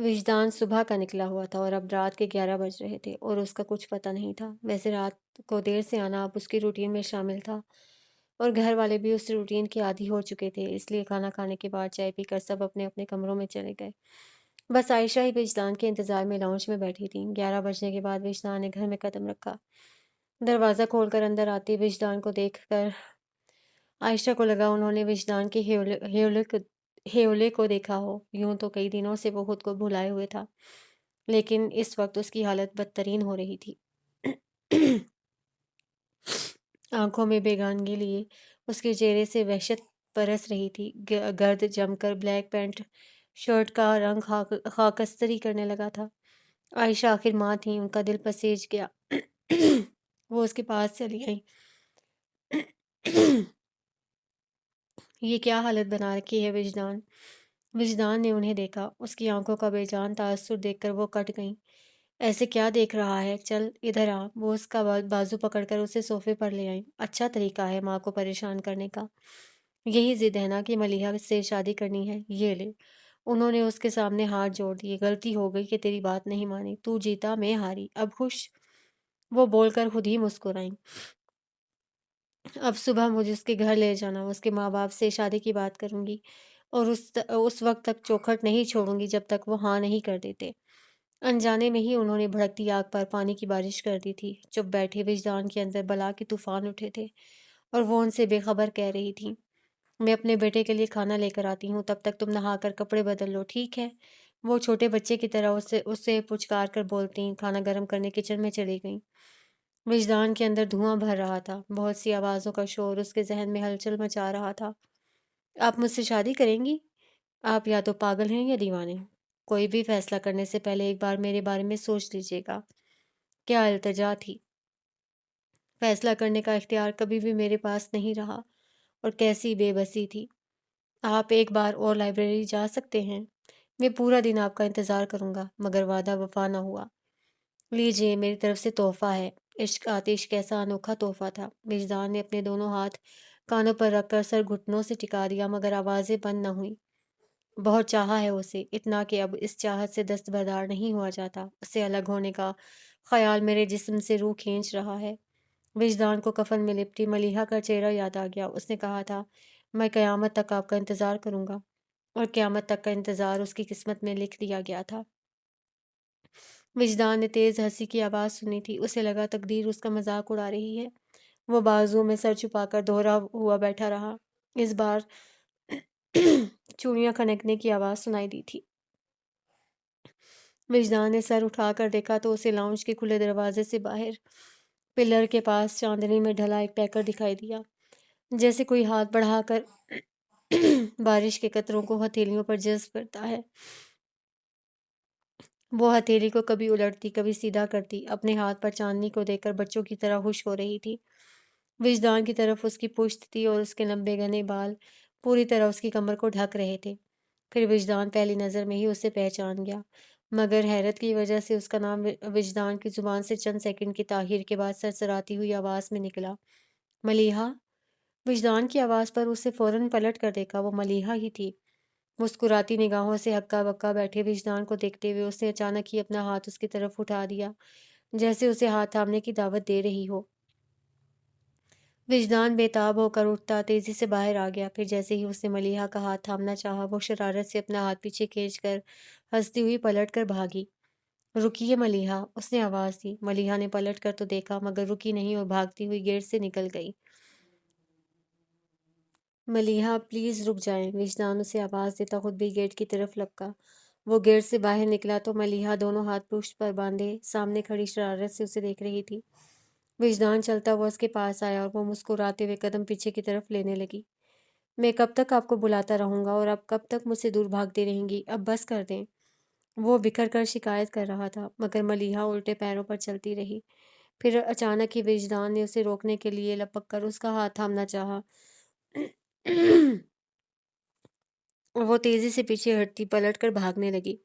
وجدان صبح کا نکلا ہوا تھا اور اب رات کے 11 بج رہے تھے اور اس کا کچھ پتہ نہیں تھا۔ ویسے رات کو دیر سے آنا اب اس کی روٹین میں شامل تھا اور گھر والے بھی اس روٹین کے عادی ہو چکے تھے، اس لیے کھانا کھانے کے بعد چائے پی کر سب اپنے اپنے کمروں میں چلے گئے۔ بس عائشہ ہی وجدان کے انتظار میں لاؤنج میں بیٹھی تھی۔ 11 بجنے کے بعد وجدان نے گھر میں قدم رکھا۔ دروازہ کھول کر اندر آتی وجدان کو دیکھ کر عائشہ کو لگا انہوں نے وجدان کے ہیولے کو دیکھا ہو۔ یوں تو کئی دنوں سے وہ خود کو بھلائے ہوئے تھا، لیکن اس وقت اس کی حالت بدترین ہو رہی تھی۔ آنکھوں میں بیگانگی لیے اس کے چہرے سے وحشت برس رہی تھی۔ گرد جم کر بلیک پینٹ شرٹ کا رنگ خاکستری کرنے لگا تھا۔ عائشہ آخر ماں تھیں، ان کا دل پسیج گیا۔ وہ اس کے پاس چلی گئی۔ یہ کیا حالت بنا رکھی ہے وجدان؟ وجدان نے انہیں دیکھا۔ اس کی آنکھوں کا بے جان تاثر دیکھ کر وہ کٹ گئیں۔ ایسے کیا دیکھ رہا ہے؟ چل ادھر آ۔ وہ اس کا بازو پکڑ کر اسے صوفے پر لے آئیں۔ اچھا طریقہ ہے ماں کو پریشان کرنے کا۔ یہی ضد ہے نا کہ ملیحہ سے شادی کرنی ہے؟ یہ لے۔ انہوں نے اس کے سامنے ہاتھ جوڑ دیے۔ غلطی ہو گئی کہ تیری بات نہیں مانی۔ تو جیتا میں ہاری، اب خوش؟ وہ بول کر خود ہی مسکرائیں۔ اب صبح مجھے اس کے گھر لے جانا، اس کے ماں باپ سے شادی کی بات کروں گی اور اس وقت تک چوکھٹ نہیں چھوڑوں گی جب تک وہ ہاں نہیں کر دیتے۔ انجانے میں ہی انہوں نے بھڑکتی آگ پر پانی کی بارش کر دی تھی۔ چپ بیٹھے وجدان کے اندر بلا کے طوفان اٹھے تھے اور وہ ان سے بے خبر کہہ رہی تھی، میں اپنے بیٹے کے لیے کھانا لے کر آتی ہوں، تب تک تم نہا کر کپڑے بدل لو، ٹھیک ہے؟ وہ چھوٹے بچے کی طرح اسے پچکار کر بولتی کھانا گرم کرنے کچن میں چلی گئیں۔ وجدان کے اندر دھواں بھر رہا تھا۔ بہت سی آوازوں کا شور اس کے ذہن میں ہلچل مچا رہا تھا۔ آپ مجھ سے شادی کریں گی؟ آپ یا تو پاگل ہیں یا دیوانے۔ کوئی بھی فیصلہ کرنے سے پہلے ایک بار میرے بارے میں سوچ لیجیے گا۔ کیا التجا تھی! فیصلہ کرنے کا اختیار کبھی بھی میرے پاس نہیں رہا، اور کیسی بے بسی تھی۔ آپ ایک بار اور لائبریری جا سکتے ہیں؟ میں پورا دن آپ کا انتظار کروں گا، مگر وعدہ وفا نہ ہوا۔ لیجیے، میری طرف سے تحفہ ہے۔ عشق آتش کیسا انوکھا تحفہ تھا۔ وجدان نے اپنے دونوں ہاتھ کانوں پر رکھ کر سر گھٹنوں سے ٹکا دیا، مگر آوازیں بند نہ ہوئیں۔ بہت چاہا ہے اسے، اتنا کہ اب اس چاہت سے دستبردار نہیں ہوا جاتا۔ اس سے الگ ہونے کا خیال میرے جسم سے روح کھینچ رہا ہے۔ وجدان کو کفن میں لپٹی ملیحہ کا چہرہ یاد آ گیا۔ اس نے کہا تھا، میں قیامت تک آپ کا انتظار کروں گا، اور قیامت تک کا انتظار اس کی قسمت میں لکھ دیا گیا تھا۔ وجدان نے تیز ہنسی کی آواز سنی تھی۔ اسے لگا تقدیر اس کا مذاق اڑا رہی ہے۔ وہ بازو میں سر چھپا کر دوہرا ہوا بیٹھا رہا۔ اس بار چوڑیاں کھنکنے کی آواز سنائی دی تھی۔ وجدان نے سر اٹھا کر دیکھا تو اسے لاؤنج کے کھلے دروازے سے باہر پلر کے پاس چاندنی میں ڈھلا ایک پیکر دکھائی دیا، جیسے کوئی ہاتھ بڑھا کر بارش کے قطروں کو ہتھیلیوں پر جذب کرتا ہے۔ وہ ہتھیلی کو کبھی الٹتی کبھی سیدھا کرتی، اپنے ہاتھ پر چاندنی کو دیکھ کر بچوں کی طرح خوش ہو رہی تھی۔ وجدان کی طرف اس کی پشت تھی اور اس کے لمبے گھنے بال پوری طرح اس کی کمر کو ڈھک رہے تھے۔ پھر وجدان پہلی نظر میں ہی اسے پہچان گیا، مگر حیرت کی وجہ سے اس کا نام وجدان کی زبان سے چند سیکنڈ کی تاخیر کے بعد سرسراتی ہوئی آواز میں نکلا، ملیحہ۔ وجدان کی آواز پر اسے فوراً پلٹ کر دیکھا، وہ ملیحہ ہی تھی۔ مسکراتی نگاہوں سے ہکا بکا بیٹھے وجدان کو دیکھتے ہوئے اس نے اچانک ہی اپنا ہاتھ اس کی طرف اٹھا دیا، جیسے اسے ہاتھ تھامنے کی دعوت دے رہی ہو۔ وجدان بے تاب ہو کر اٹھتا تیزی سے باہر آ گیا۔ پھر جیسے ہی اس نے ملیحہ کا ہاتھ تھامنا چاہا، وہ شرارت سے اپنا ہاتھ پیچھے کھینچ کر ہنستی ہوئی پلٹ کر بھاگی۔ رکیے ملیحہ، اس نے آواز دی۔ ملیحہ نے پلٹ کر تو دیکھا، مگر رکی نہیں اور بھاگتی ہوئی گیٹ سے نکل گئی۔ ملیحہ پلیز رک جائیں، وجدان اسے آواز دیتا خود بھی گیٹ کی طرف لپکا۔ وہ گیٹ سے باہر نکلا تو ملیحہ دونوں ہاتھ پشت پر باندھے سامنے کھڑی شرارت سے اسے دیکھ رہی تھی۔ وجدان چلتا ہوا اس کے پاس آیا اور وہ مسکراتے ہوئے قدم پیچھے کی طرف لینے لگی۔ میں کب تک آپ کو بلاتا رہوں گا اور آپ کب تک مجھ سے دور بھاگتی رہیں گی؟ اب بس کر دیں۔ وہ بکھر کر شکایت کر رہا تھا، مگر ملیحہ الٹے پیروں پر چلتی رہی۔ پھر اچانک ہی وجدان نے اسے روکنے کے لیے لپک کر اس کا ہاتھ تھامنا چاہا۔ وہ تیزی سے پیچھے ہٹتی پلٹ کر بھاگنے لگی۔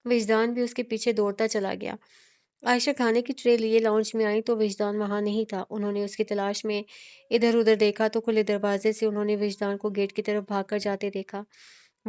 وجدان بھی اس کے پیچھے دوڑتا چلا گیا۔ عائشہ کھانے کی ٹرے لیے لاؤنج میں آئی تو وجدان وہاں نہیں تھا۔ انہوں نے اس کی تلاش میں ادھر ادھر دیکھا تو کھلے دروازے سے انہوں نے وجدان کو گیٹ کی طرف بھاگ کر جاتے دیکھا۔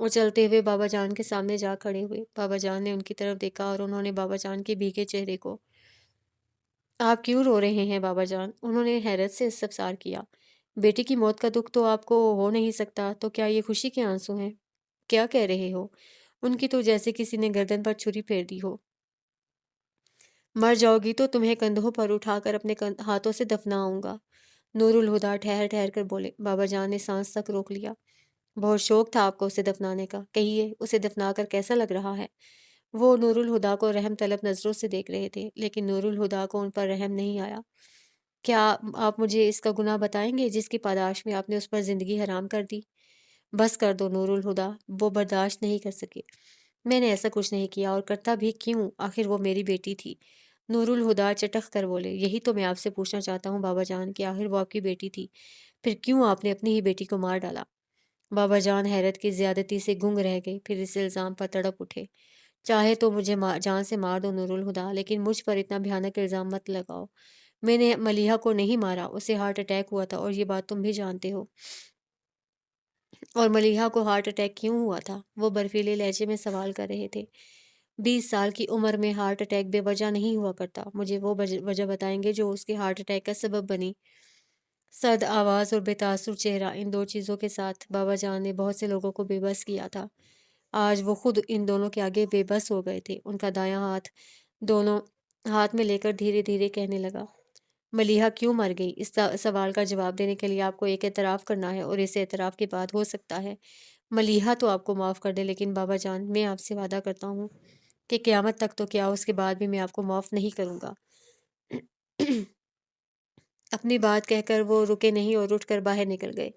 اور چلتے ہوئے بابا جان کے سامنے جا کھڑے ہوئے۔ بابا جان نے ان کی طرف دیکھا اور انہوں نے بابا جان کے بھیگے چہرے کو آپ کیوں رو رہے ہیں بابا جان؟ انہوں نے حیرت سے استفسار کیا۔ بیٹی کی موت کا دکھ تو آپ کو ہو نہیں سکتا تو کیا یہ خوشی کے آنسو ہیں؟ کیا کہہ رہے ہو؟ ان کی تو جیسے کسی نے گردن پر چھری پھیر دی ہو۔ مر جاؤ گی تو تمہیں کندھوں پر اٹھا کر اپنے ہاتھوں سے دفناؤں گا۔ نور الہدا ٹھہر ٹھہر کر بولے۔ بابا جان نے سانس تک روک لیا۔ بہت شوق تھا آپ کو اسے دفنانے کا، کہیے اسے دفنا کر کیسا لگ رہا ہے؟ وہ نور الہدا کو رحم طلب نظروں سے دیکھ رہے تھے، لیکن نور الہدا کو ان پر رحم نہیں آیا۔ کیا آپ مجھے اس کا گناہ بتائیں گے جس کی پاداش میں آپ نے اس پر زندگی حرام کر دی؟ بس کر دو نور الہدا، وہ برداشت نہیں کر سکے۔ میں نے ایسا کچھ نہیں کیا اور کرتا بھی کیوں؟ آخر وہ میری بیٹی تھی۔ نور الہدا چٹخ کر بولے۔ یہی تو میں آپ سے پوچھنا چاہتا ہوں بابا جان کہ آخر وہ آپ کی بیٹی تھی، پھر کیوں آپ نے اپنی ہی بیٹی کو مار ڈالا؟ بابا جان حیرت کی زیادتی سے گنگ رہ گئے، پھر اس الزام پر تڑپ اٹھے۔ چاہے تو مجھے جان سے مار دو نور الہدا، لیکن مجھ پر اتنا بھیانک الزام مت لگاؤ۔ میں نے ملیحہ کو نہیں مارا، اسے ہارٹ اٹیک ہوا تھا اور یہ بات تم بھی جانتے ہو۔ اور ملیحہ کو ہارٹ اٹیک کیوں ہوا تھا؟ وہ برفیلے لہجے میں سوال کر رہے تھے۔ 20 سال کی عمر میں ہارٹ اٹیک بے وجہ نہیں ہوا کرتا۔ مجھے وہ وجہ بتائیں گے جو اس کے ہارٹ اٹیک کا سبب بنی۔ سرد آواز اور بے تاثر چہرہ، ان دو چیزوں کے ساتھ بابا جان نے بہت سے لوگوں کو بے بس کیا تھا۔ آج وہ خود ان دونوں کے آگے بے بس ہو گئے تھے۔ ان کا دایاں ہاتھ دونوں ہاتھ میں لے کر دھیرے دھیرے کہنے لگا۔ ملیحہ کیوں مر گئی؟ اس سوال کا جواب دینے کے لیے آپ کو ایک اعتراف کرنا ہے، اور اس اعتراف کے بعد ہو سکتا ہے ملیحہ تو آپ کو معاف کر دے، لیکن بابا جان میں آپ سے وعدہ کرتا ہوں کہ قیامت تک تو کیا اس کے بعد بھی میں آپ کو معاف نہیں کروں گا۔ اپنی بات کہہ کر وہ رکے نہیں اور اٹھ کر باہر نکل گئے۔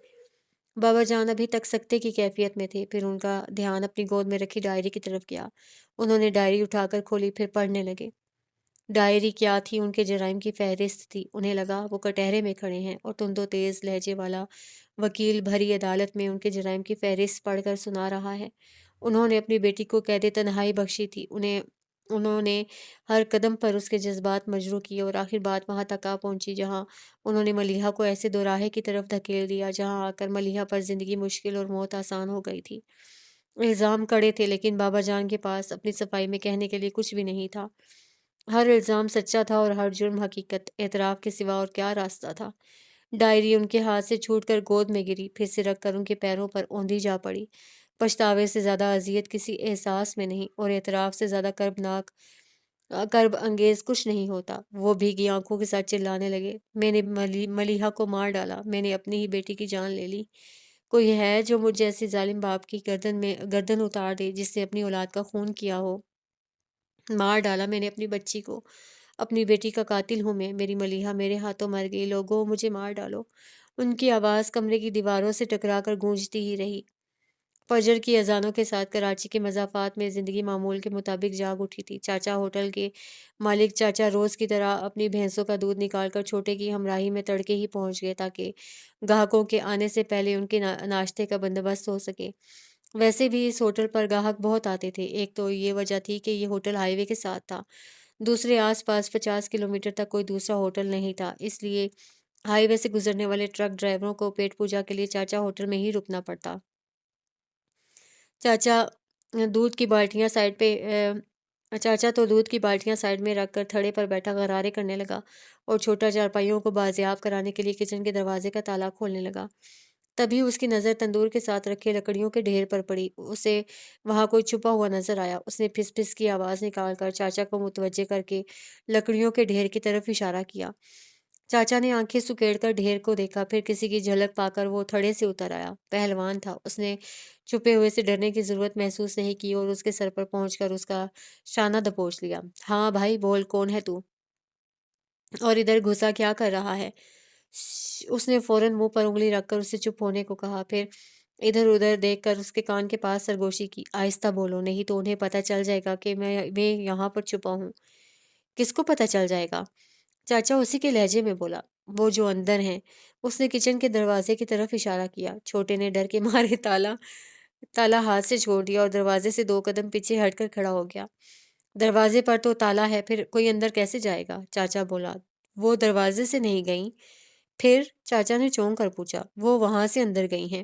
بابا جان ابھی تک سکتے کی کیفیت میں تھے، پھر ان کا دھیان اپنی گود میں رکھی ڈائری کی طرف گیا۔ انہوں نے ڈائری اٹھا کر کھولی، پھر پڑھنے لگے۔ ڈائری کیا تھی؟ ان کے جرائم کی فہرست تھی۔ انہیں لگا وہ کٹہرے میں کھڑے ہیں اور تند و تیز لہجے والا وکیل بھری عدالت میں ان کے جرائم کی فہرست پڑھ کر سنا رہا ہے۔ انہوں نے اپنی بیٹی کو قید تنہائی بخشی تھی۔ انہوں نے ہر قدم پر اس کے جذبات مجروح کیے اور آخر بات وہاں تک آ پہنچی جہاں انہوں نے ملیحہ کو ایسے دوراہے کی طرف دھکیل دیا جہاں آ کر ملیحہ پر زندگی مشکل اور موت آسان ہو گئی تھی۔ الزام کڑے تھے، لیکن بابا جان کے پاس اپنی صفائی میں کہنے کے لیے کچھ بھی نہیں تھا۔ ہر الزام سچا تھا اور ہر جرم حقیقت۔ اعتراف کے سوا اور کیا راستہ تھا؟ ڈائری ان کے ہاتھ سے چھوٹ کر گود میں گری، پھر سرک کر ان کے پیروں پر اوندھی جا پڑی۔ پچھتاوے سے زیادہ اذیت کسی احساس میں نہیں، اور اعتراف سے زیادہ کرب انگیز کچھ نہیں ہوتا۔ وہ بھیگی آنکھوں کے ساتھ چلانے لگے۔ میں نے ملیحہ کو مار ڈالا، میں نے اپنی ہی بیٹی کی جان لے لی۔ کوئی ہے جو مجھ جیسے ظالم باپ کی گردن اتار دے جس نے اپنی اولاد کا خون کیا ہو؟ مار ڈالا میں نے اپنی بچی کو، اپنی بیٹی کا قاتل ہوں میں، میری ملیحہ میرے ہاتھوں مر گئی، لوگوں مجھے مار ڈالو۔ ان کی آواز کمرے کی دیواروں سے ٹکرا کر گونجتی ہی رہی۔ فجر کی اذانوں کے ساتھ کراچی کے مضافات میں زندگی معمول کے مطابق جاگ اٹھی تھی۔ چاچا ہوٹل کے مالک چاچا روز کی طرح اپنی بھینسوں کا دودھ نکال کر چھوٹے کی ہمراہی میں تڑکے ہی پہنچ گئے تاکہ گاہکوں کے آنے سے پہلے ان کے ناشتے کا بندوبست ہو سکے۔ ویسے بھی اس ہوٹل پر گاہک بہت آتے تھے۔ ایک تو یہ وجہ تھی کہ یہ ہوٹل ہائی وے کے ساتھ تھا، دوسرے آس پاس 50 کلومیٹر تک کوئی دوسرا ہوٹل نہیں تھا، اس لیے ہائی وے سے گزرنے والے ٹرک ڈرائیوروں کو پیٹ پوجا کے لیے چاچا ہوٹل میں ہی رکنا پڑتا۔ چاچا دودھ کی بالٹیاں سائڈ پہ چاچا تو دودھ کی بالٹیاں سائڈ میں رکھ کر تھڑے پر بیٹھا غرارے کرنے لگا اور چھوٹا چارپائیوں کو بازیاب کرانے کے لیے کچن کے دروازے کا تالا کھولنے لگا۔ تبھی اس کی نظر تندور کے ساتھ رکھے لکڑیوں کے ڈھیر پر پڑی۔ اسے وہاں کوئی چھپا ہوا نظر آیا۔ اس نے پھس پھس کی آواز نکال کر چاچا کو متوجہ کر کے لکڑیوں کے ڈھیر کی طرف اشارہ کیا۔ چاچا نے آنکھیں سکیڑ کر ڈھیر کو دیکھا، پھر کسی کی جھلک پا کر وہ تھڑے سے اتر آیا۔ پہلوان تھا، اس نے چھپے ہوئے سے ڈرنے کی ضرورت محسوس نہیں کی اور اس کے سر پر پہنچ کر اس کا شانہ دبوچ لیا۔ ہاں بھائی بول، کون ہے تو؟ اور ادھر گھسا کیا کر رہا ہے؟ اس نے فوراً منہ پر انگلی رکھ کر اسے چپ ہونے کو کہا، پھر ادھر ادھر دیکھ کر اس کے کان کے پاس سرگوشی کی۔ آہستہ بولو، نہیں تو انہیں پتہ چل جائے گا کہ میں یہاں پر چھپا ہوں۔ کس کو پتہ چل جائے گا؟ چاچا اسی کے لہجے میں بولا۔ وہ جو اندر ہیں۔ اس نے کچن کے دروازے کی طرف اشارہ کیا۔ چھوٹے نے ڈر کے مارے تالا ہاتھ سے چھوڑ دیا اور دروازے سے 2 قدم پیچھے ہٹ کر کھڑا ہو گیا۔ دروازے پر تو تالا ہے، پھر کوئی اندر کیسے جائے گا؟ چاچا بولا۔ وہ دروازے سے نہیں گئیں؟ پھر؟ چاچا نے چونک کر پوچھا۔ وہ وہاں سے اندر گئی ہیں۔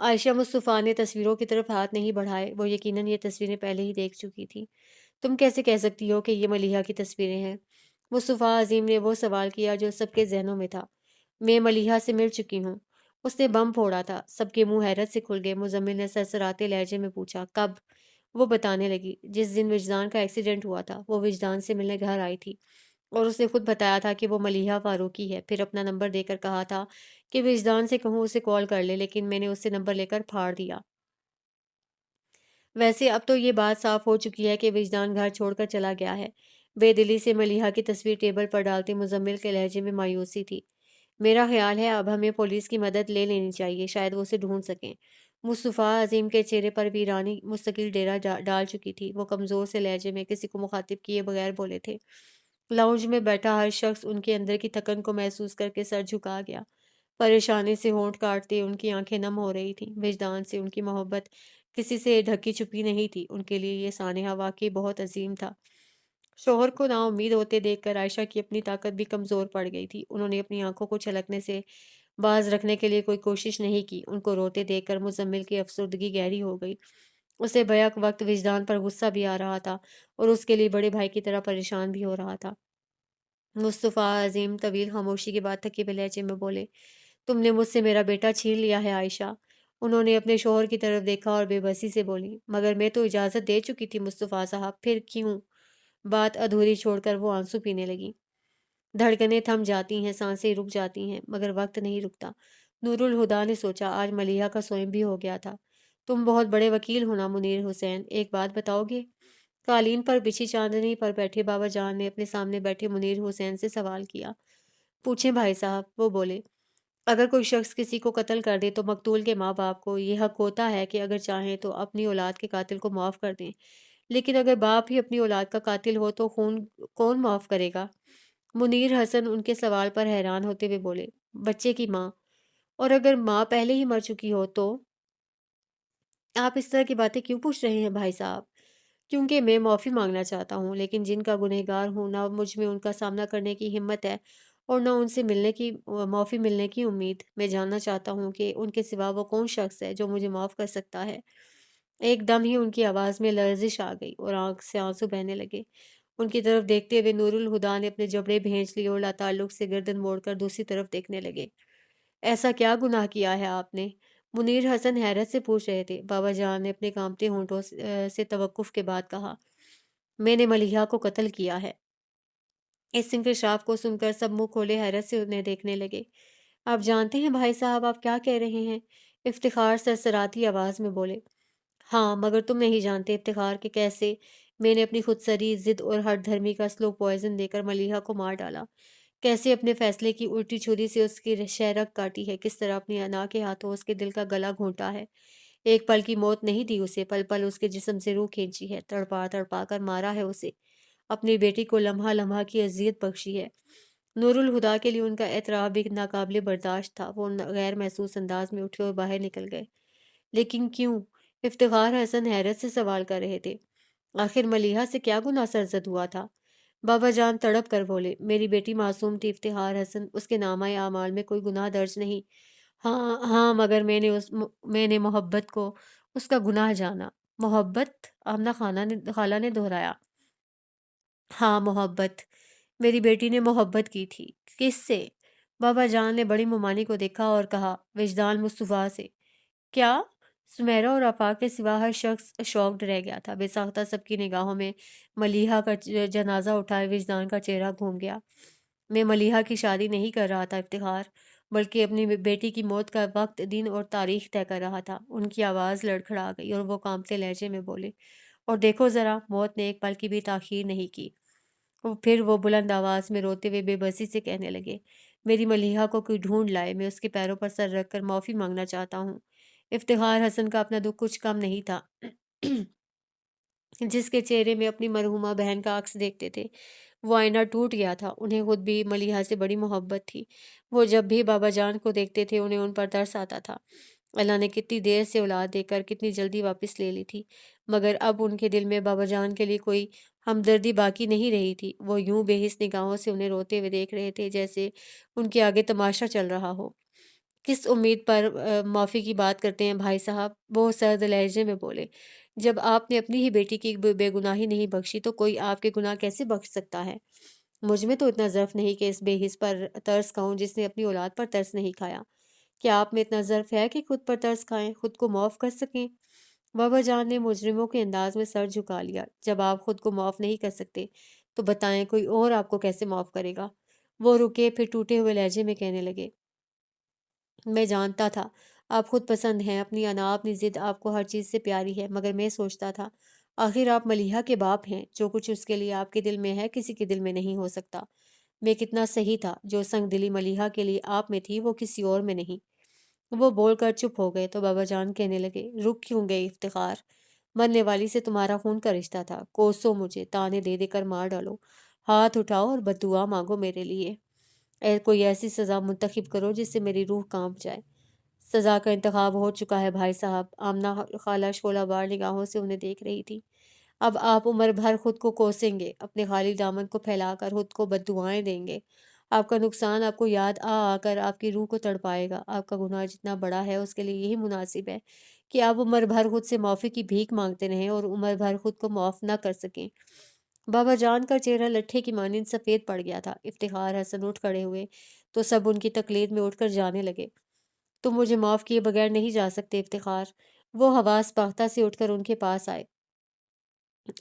عائشہ مصطفیٰ نے تصویروں کی طرف ہاتھ نہیں بڑھائے، وہ یقیناً یہ تصویریں پہلے ہی دیکھ چکی تھی۔ تم کیسے کہہ سکتی ہو کہ یہ ملیحہ کی تصویریں ہیں؟ مصطفیٰ عظیم نے وہ سوال کیا جو سب کے ذہنوں میں تھا۔ میں ملیحہ سے مل چکی ہوں۔ اس نے بم پھوڑا تھا۔ سب کے منہ حیرت سے کھل گئے۔ مزمل نے سرسراتے لہجے میں پوچھا، کب؟ وہ بتانے لگی، جس دن وجدان کا ایکسیڈنٹ ہوا تھا وہ وجدان سے ملنے گھر آئی تھی، اور اس نے خود بتایا تھا کہ وہ ملیحہ فاروقی ہے، پھر اپنا نمبر دے کر کہا تھا کہ وجدان سے کہوں اسے کال کر لے، لیکن میں نے اس سے نمبر لے کر پھاڑ دیا۔ ویسے اب تو یہ بات صاف ہو چکی ہے کہ وجدان گھر چھوڑ کر چلا گیا ہے۔ بے دلی سے ملیحہ کی تصویر ٹیبل پر ڈالتے مزمل کے لہجے میں مایوسی تھی۔ میرا خیال ہے اب ہمیں پولیس کی مدد لے لینی چاہیے، شاید وہ اسے ڈھونڈ سکیں۔ مصطفیٰ عظیم کے چہرے پر ویرانی مستقل ڈیرا ڈال چکی تھی۔ وہ کمزور سے لہجے میں کسی کو مخاطب کیے بغیر بولے تھے۔ لاؤنج میں بیٹھا ہر شخص ان کے اندر کی تھکن کو محسوس کر کے سر جھکا گیا۔ پریشانی سے ہونٹ کاٹتے ان کی آنکھیں نم ہو رہی تھیں۔ وجدان سے ان کی محبت کسی سے ڈھکی چھپی نہیں تھی۔ ان کے لیے یہ سانحہ واقعی بہت عظیم تھا۔ شوہر کو نا امید ہوتے دیکھ کر عائشہ کی اپنی طاقت بھی کمزور پڑ گئی تھی۔ انہوں نے اپنی آنکھوں کو چھلکنے سے باز رکھنے کے لیے کوئی کوشش نہیں کی۔ ان کو روتے دیکھ کر مزمل کی افسردگی گہری ہو گئی۔ اسے بیک وقت وجدان پر غصہ بھی آ رہا تھا اور اس کے لیے بڑے بھائی کی طرح پریشان بھی ہو رہا تھا۔ مصطفیٰ عظیم طویل خاموشی کے بعد تھکے ہوئے لہجے میں بولے، تم نے مجھ سے میرا بیٹا چھین لیا ہے عائشہ۔ انہوں نے اپنے شوہر کی طرف دیکھا اور بے بسی سے بولی، مگر میں تو اجازت دے چکی تھی مصطفیٰ صاحب، پھر کیوں؟ بات ادھوری چھوڑ کر وہ آنسو پینے لگی۔ دھڑکنیں تھم جاتی ہیں، سانسیں رک جاتی ہیں، مگر وقت نہیں رکتا۔ نور الہدا نے سوچا، آج ملیحہ کا سوئم بھی ہو گیا تھا۔ تم بہت بڑے وکیل ہونا منیر حسین، ایک بات بتاؤ گے؟ قالین پر بچھی چاندنی پر بیٹھے بابا جان نے اپنے سامنے بیٹھے منیر حسین سے سوال کیا۔ پوچھیں بھائی صاحب، وہ بولے۔ اگر کوئی شخص کسی کو قتل کر دے تو مقتول کے ماں باپ کو یہ حق ہوتا ہے کہ اگر چاہیں تو اپنی اولاد کے قاتل کو معاف کر دیں، لیکن اگر باپ ہی اپنی اولاد کا قاتل ہو تو خون کون معاف کرے گا؟ منیر حسن ان کے سوال پر حیران ہوتے ہوئے بولے، بچے کی ماں، اور اگر ماں پہلے ہی مر چکی ہو تو؟ آپ اس طرح کی باتیں کیوں پوچھ رہے ہیں بھائی صاحب؟ کیونکہ میں معافی مانگنا چاہتا ہوں، لیکن جن کا گنہگار ہوں نہ مجھ میں ان کا سامنا کرنے کی ہمت ہے اور نہ ان سے ملنے کی معافی ملنے کی امید۔ میں جاننا چاہتا ہوں کہ ان کے سوا وہ کون شخص ہے جو مجھے معاف کر سکتا ہے۔ ایک دم ہی ان کی آواز میں لرزش آ گئی اور آنکھ سے آنسو بہنے لگے۔ ان کی طرف دیکھتے ہوئے نور الہدا نے اپنے جبڑے بھینچ لیے اور لاتعلق سے گردن موڑ کر دوسری طرف دیکھنے لگے۔ ایسا کیا گناہ کیا ہے آپ نے؟ منیر حسن حیرت سے پوچھ رہے تھے۔ بابا جان نے اپنے کانپتے ہونٹوں سے توقف کے بعد کہا، میں نے ملیحہ کو قتل کیا ہے۔ اس انکشاف کو سن کر سب منہ کھولے حیرت سے انہیں دیکھنے لگے۔ آپ جانتے ہیں بھائی صاحب آپ کیا کہہ رہے ہیں؟ افتخار سرسراتی آواز میں بولے۔ ہاں، مگر تم نہیں جانتے افتخار کہ کیسے میں نے اپنی خودسری، ضد اور ہٹ دھرمی کا سلو پوائزن دے کر ملیحہ کو مار ڈالا، کیسے اپنے فیصلے کی الٹی چھری سے اس کی شہرک کاٹی ہے، کس طرح اپنی انا کے ہاتھوں اس کے دل کا گلا گھونٹا ہے، ایک پل کی موت نہیں دی اسے، پل پل اس کے جسم سے روح کھینچی ہے، تڑپا تڑپا کر مارا ہے اسے، اپنی بیٹی کو لمحہ لمحہ کی اذیت بخشی ہے۔ نور الہدا کے لیے ان کا اعتراف بھی ناقابل برداشت تھا۔ وہ غیر محسوس انداز میں اٹھے اور باہر نکل گئے۔ لیکن کیوں؟ افتخار حسن حیرت سے سوال کر رہے تھے۔ آخر ملیحہ سے کیا گناہ سرزد ہوا تھا؟ بابا جان تڑپ کر بولے، میری بیٹی معصوم تھی افتخار حسن، اس کے نامہ اعمال میں کوئی گناہ درج نہیں۔ ہاں ہاں، مگر میں نے محبت کو اس کا گناہ جانا۔ محبت؟ آمنہ خالہ نے دہرایا۔ ہاں محبت، میری بیٹی نے محبت کی تھی۔ کس سے؟ بابا جان نے بڑی ممانی کو دیکھا اور کہا، وجدان مصطفیٰ سے۔ کیا؟ سمیرہ اور آفاق کے سوا ہر شخص شاکڈ رہ گیا تھا۔ بے ساختہ سب کی نگاہوں میں ملیحہ کا جنازہ اٹھائے وجدان کا چہرہ گھوم گیا۔ میں ملیحہ کی شادی نہیں کر رہا تھا افتخار، بلکہ اپنی بیٹی کی موت کا وقت، دن اور تاریخ طے کر رہا تھا۔ ان کی آواز لڑکھڑا گئی اور وہ کانپتے لہجے میں بولے، اور دیکھو ذرا، موت نے ایک پل کی بھی تاخیر نہیں کی۔ پھر وہ بلند آواز میں روتے ہوئے بے بسی سے کہنے لگے، میری ملیحہ کو کوئی ڈھونڈ لائے، میں اس کے پیروں پر سر رکھ کر معافی مانگنا چاہتا ہوں۔ افتخار حسن کا اپنا دکھ کچھ کم نہیں تھا۔ جس کے چہرے میں اپنی مرحومہ بہن کا عکس دیکھتے تھے وہ آئینہ ٹوٹ گیا تھا۔ انہیں خود بھی ملیحہ سے بڑی محبت تھی۔ وہ جب بھی بابا جان کو دیکھتے تھے انہیں ان پر ترس آتا تھا۔ اللہ نے کتنی دیر سے اولاد دے کر کتنی جلدی واپس لے لی تھی، مگر اب ان کے دل میں بابا جان کے لیے کوئی ہمدردی باقی نہیں رہی تھی۔ وہ یوں بے حس نگاہوں سے انہیں روتے ہوئے دیکھ رہے تھے جیسے ان کے آگے تماشا چل رہا ہو۔ کس امید پر معافی کی بات کرتے ہیں بھائی صاحب؟ وہ سرد لہجے میں بولے۔ جب آپ نے اپنی ہی بیٹی کی بے گناہی نہیں بخشی تو کوئی آپ کے گناہ کیسے بخش سکتا ہے؟ مجھ میں تو اتنا ضعف نہیں کہ اس بے حس پر ترس کھاؤں جس نے اپنی اولاد پر ترس نہیں کھایا۔ کیا آپ میں اتنا ضعف ہے کہ خود پر ترس کھائیں، خود کو معاف کر سکیں؟ بابا جان نے مجرموں کے انداز میں سر جھکا لیا۔ جب آپ خود کو معاف نہیں کر سکتے تو بتائیں کوئی اور آپ کو کیسے معاف کرے گا؟ وہ رکے، پھر ٹوٹے ہوئے لہجے میں کہنے لگے، میں جانتا تھا آپ خود پسند ہیں، اپنی انا اپنی ضد آپ کو ہر چیز سے پیاری ہے، مگر میں سوچتا تھا آخر آپ ملیحہ کے باپ ہیں، جو کچھ اس کے لیے آپ کے دل میں ہے کسی کے دل میں نہیں ہو سکتا۔ میں کتنا صحیح تھا، جو سنگ دلی ملیحہ کے لیے آپ میں تھی وہ کسی اور میں نہیں۔ وہ بول کر چپ ہو گئے تو بابا جان کہنے لگے، رک کیوں گئے افتخار؟ مرنے والی سے تمہارا خون کا رشتہ تھا، کوسو مجھے، تانے دے دے کر مار ڈالو، ہاتھ اٹھاؤ اور بددعا مانگو میرے لیے، کوئی ایسی سزا منتخب کرو جس سے میری روح کانپ جائے۔ سزا کا انتخاب ہو چکا ہے بھائی صاحب۔ آمنہ خالہ شعلہ بار نگاہوں سے انہیں دیکھ رہی تھی۔ اب آپ عمر بھر خود کو کوسیں گے، اپنے خالی دامن کو پھیلا کر خود کو بددعائیں دیں گے۔ آپ کا نقصان آپ کو یاد آ آ کر آپ کی روح کو تڑپائے گا۔ آپ کا گناہ جتنا بڑا ہے اس کے لیے یہی مناسب ہے کہ آپ عمر بھر خود سے معافی کی بھیک مانگتے رہیں اور عمر بھر خود کو معاف نہ کر سکیں۔ بابا جان کا چہرہ لٹھے کی مانند سفید پڑ گیا تھا۔ افتخار حسن اٹھ کھڑے ہوئے تو سب ان کی تقلید میں اٹھ کر جانے لگے۔ تم مجھے معاف کیے بغیر نہیں جا سکتے افتخار۔ وہ حواس باختہ سے اٹھ کر ان کے پاس آئے،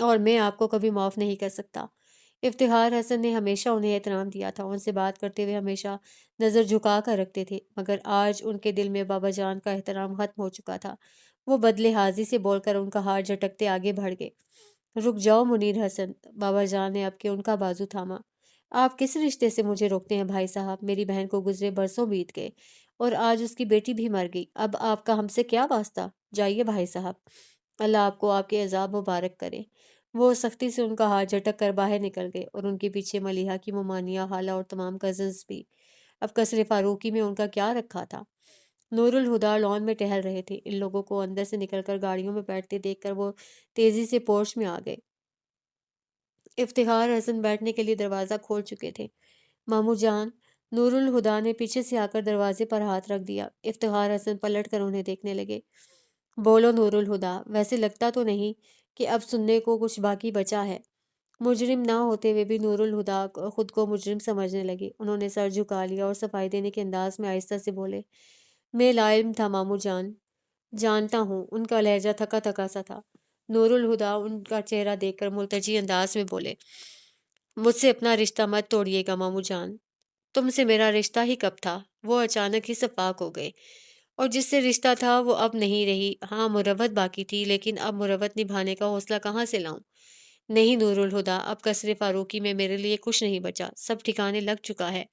اور میں آپ کو کبھی معاف نہیں کر سکتا۔ افتخار حسن نے ہمیشہ انہیں احترام دیا تھا، ان سے بات کرتے ہوئے ہمیشہ نظر جھکا کر رکھتے تھے، مگر آج ان کے دل میں بابا جان کا احترام ختم ہو چکا تھا۔ وہ بدلے حاضی سے بول کر ان کا ہاتھ جھٹکتے آگے بڑھ گئے۔ رک جاؤ منیر حسن، بابا جان نے اب کے ان کا بازو تھاما۔ آپ کس رشتے سے مجھے روکتے ہیں بھائی صاحب؟ میری بہن کو گزرے برسوں بیت گئے اور آج اس کی بیٹی بھی مر گئی، اب آپ کا ہم سے کیا واسطہ؟ جائیے بھائی صاحب، اللہ آپ کو آپ کے عذاب مبارک کرے۔ وہ سختی سے ان کا ہاتھ جھٹک کر باہر نکل گئے اور ان کے پیچھے ملیحہ کی ممانیہ خالہ اور تمام کزنز بھی۔ اب قصر فاروقی میں ان کا کیا رکھا تھا؟ نور الہدیٰ لان میں ٹہل رہے تھے۔ ان لوگوں کو اندر سے نکل کر گاڑیوں میں بیٹھتے دیکھ کر وہ تیزی سے پورچ میں آ گئے۔ افتخار حسن بیٹھنے کے لیے دروازہ کھول چکے تھے۔ مامو جان، نور الہدیٰ نے پیچھے سے آ کر دروازے پر ہاتھ رکھ دیا۔ افتخار حسن پلٹ کر انہیں دیکھنے لگے۔ بولو نور الہدیٰ، ویسے لگتا تو نہیں کہ اب سننے کو کچھ باقی بچا ہے؟ مجرم نہ ہوتے ہوئے بھی نور الہدیٰ خود کو مجرم سمجھنے لگے۔ انہوں نے سر جھکا لیا اور صفائی دینے کے انداز میں آہستہ سے بولے، میں لا علم تھا مامو جان۔ جانتا ہوں، ان کا لہجہ تھکا تھکا سا تھا۔ نور الہدیٰ ان کا چہرہ دیکھ کر ملتجی انداز میں بولے، مجھ سے اپنا رشتہ مت توڑیے گا مامو جان۔ تم سے میرا رشتہ ہی کب تھا؟ وہ اچانک ہی سفاق ہو گئے۔ اور جس سے رشتہ تھا وہ اب نہیں رہی۔ ہاں مروت باقی تھی، لیکن اب مروت نبھانے کا حوصلہ کہاں سے لاؤں؟ نہیں نور الہدیٰ، اب قصر فاروقی میں میرے لیے کچھ نہیں بچا، سب ٹھکانے لگ چکا ہے۔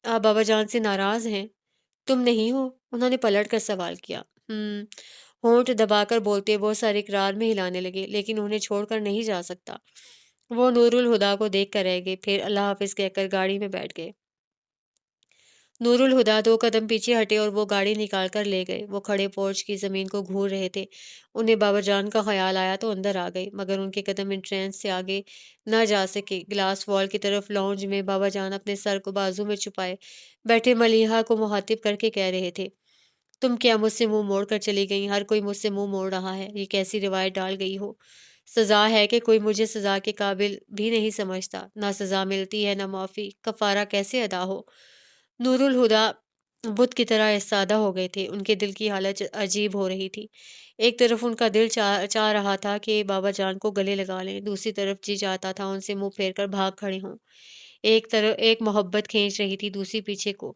آپ بابا جان سے ناراض ہیں؟ تم نہیں ہو؟ انہوں نے پلٹ کر سوال کیا۔ ہونٹ دبا کر بولتے وہ سر اقرار میں ہلانے لگے، لیکن انہیں چھوڑ کر نہیں جا سکتا۔ وہ نور الہدیٰ کو دیکھ کر رہ گئے، پھر اللہ حافظ کہہ کر گاڑی میں بیٹھ گئے۔ نور الہدیٰ 2 قدم پیچھے ہٹے اور وہ گاڑی نکال کر لے گئے۔ وہ کھڑے پورچ کی زمین کو گھور رہے تھے۔ انہیں بابا جان کا خیال آیا تو اندر آ گئے، مگر ان کے قدم انٹرینس سے آگے نہ جا سکے۔ گلاس وال کی طرف لاؤنج میں بابا جان اپنے سر کو بازو میں چھپائے بیٹھے ملیحہ کو مخاطب کر کے کہہ رہے تھے، تم کیا مجھ سے منہ موڑ کر چلی گئیں؟ ہر کوئی مجھ سے منہ موڑ رہا ہے، یہ کیسی روایت ڈال گئی ہو؟ سزا ہے کہ کوئی مجھے سزا کے قابل بھی نہیں سمجھتا، نہ سزا ملتی ہے نہ معافی، کفارہ کیسے ادا ہو؟ نور الہدیٰ بت کی طرح ایستادہ ہو گئے تھے۔ ان کے دل کی حالت عجیب ہو رہی تھی۔ ایک طرف ان کا دل چاہ رہا تھا کہ بابا جان کو گلے لگا لیں، دوسری طرف جی چاہتا تھا ان سے منہ پھیر کر بھاگ کھڑے ہوں۔ ایک محبت کھینچ رہی تھی، دوسری پیچھے کو۔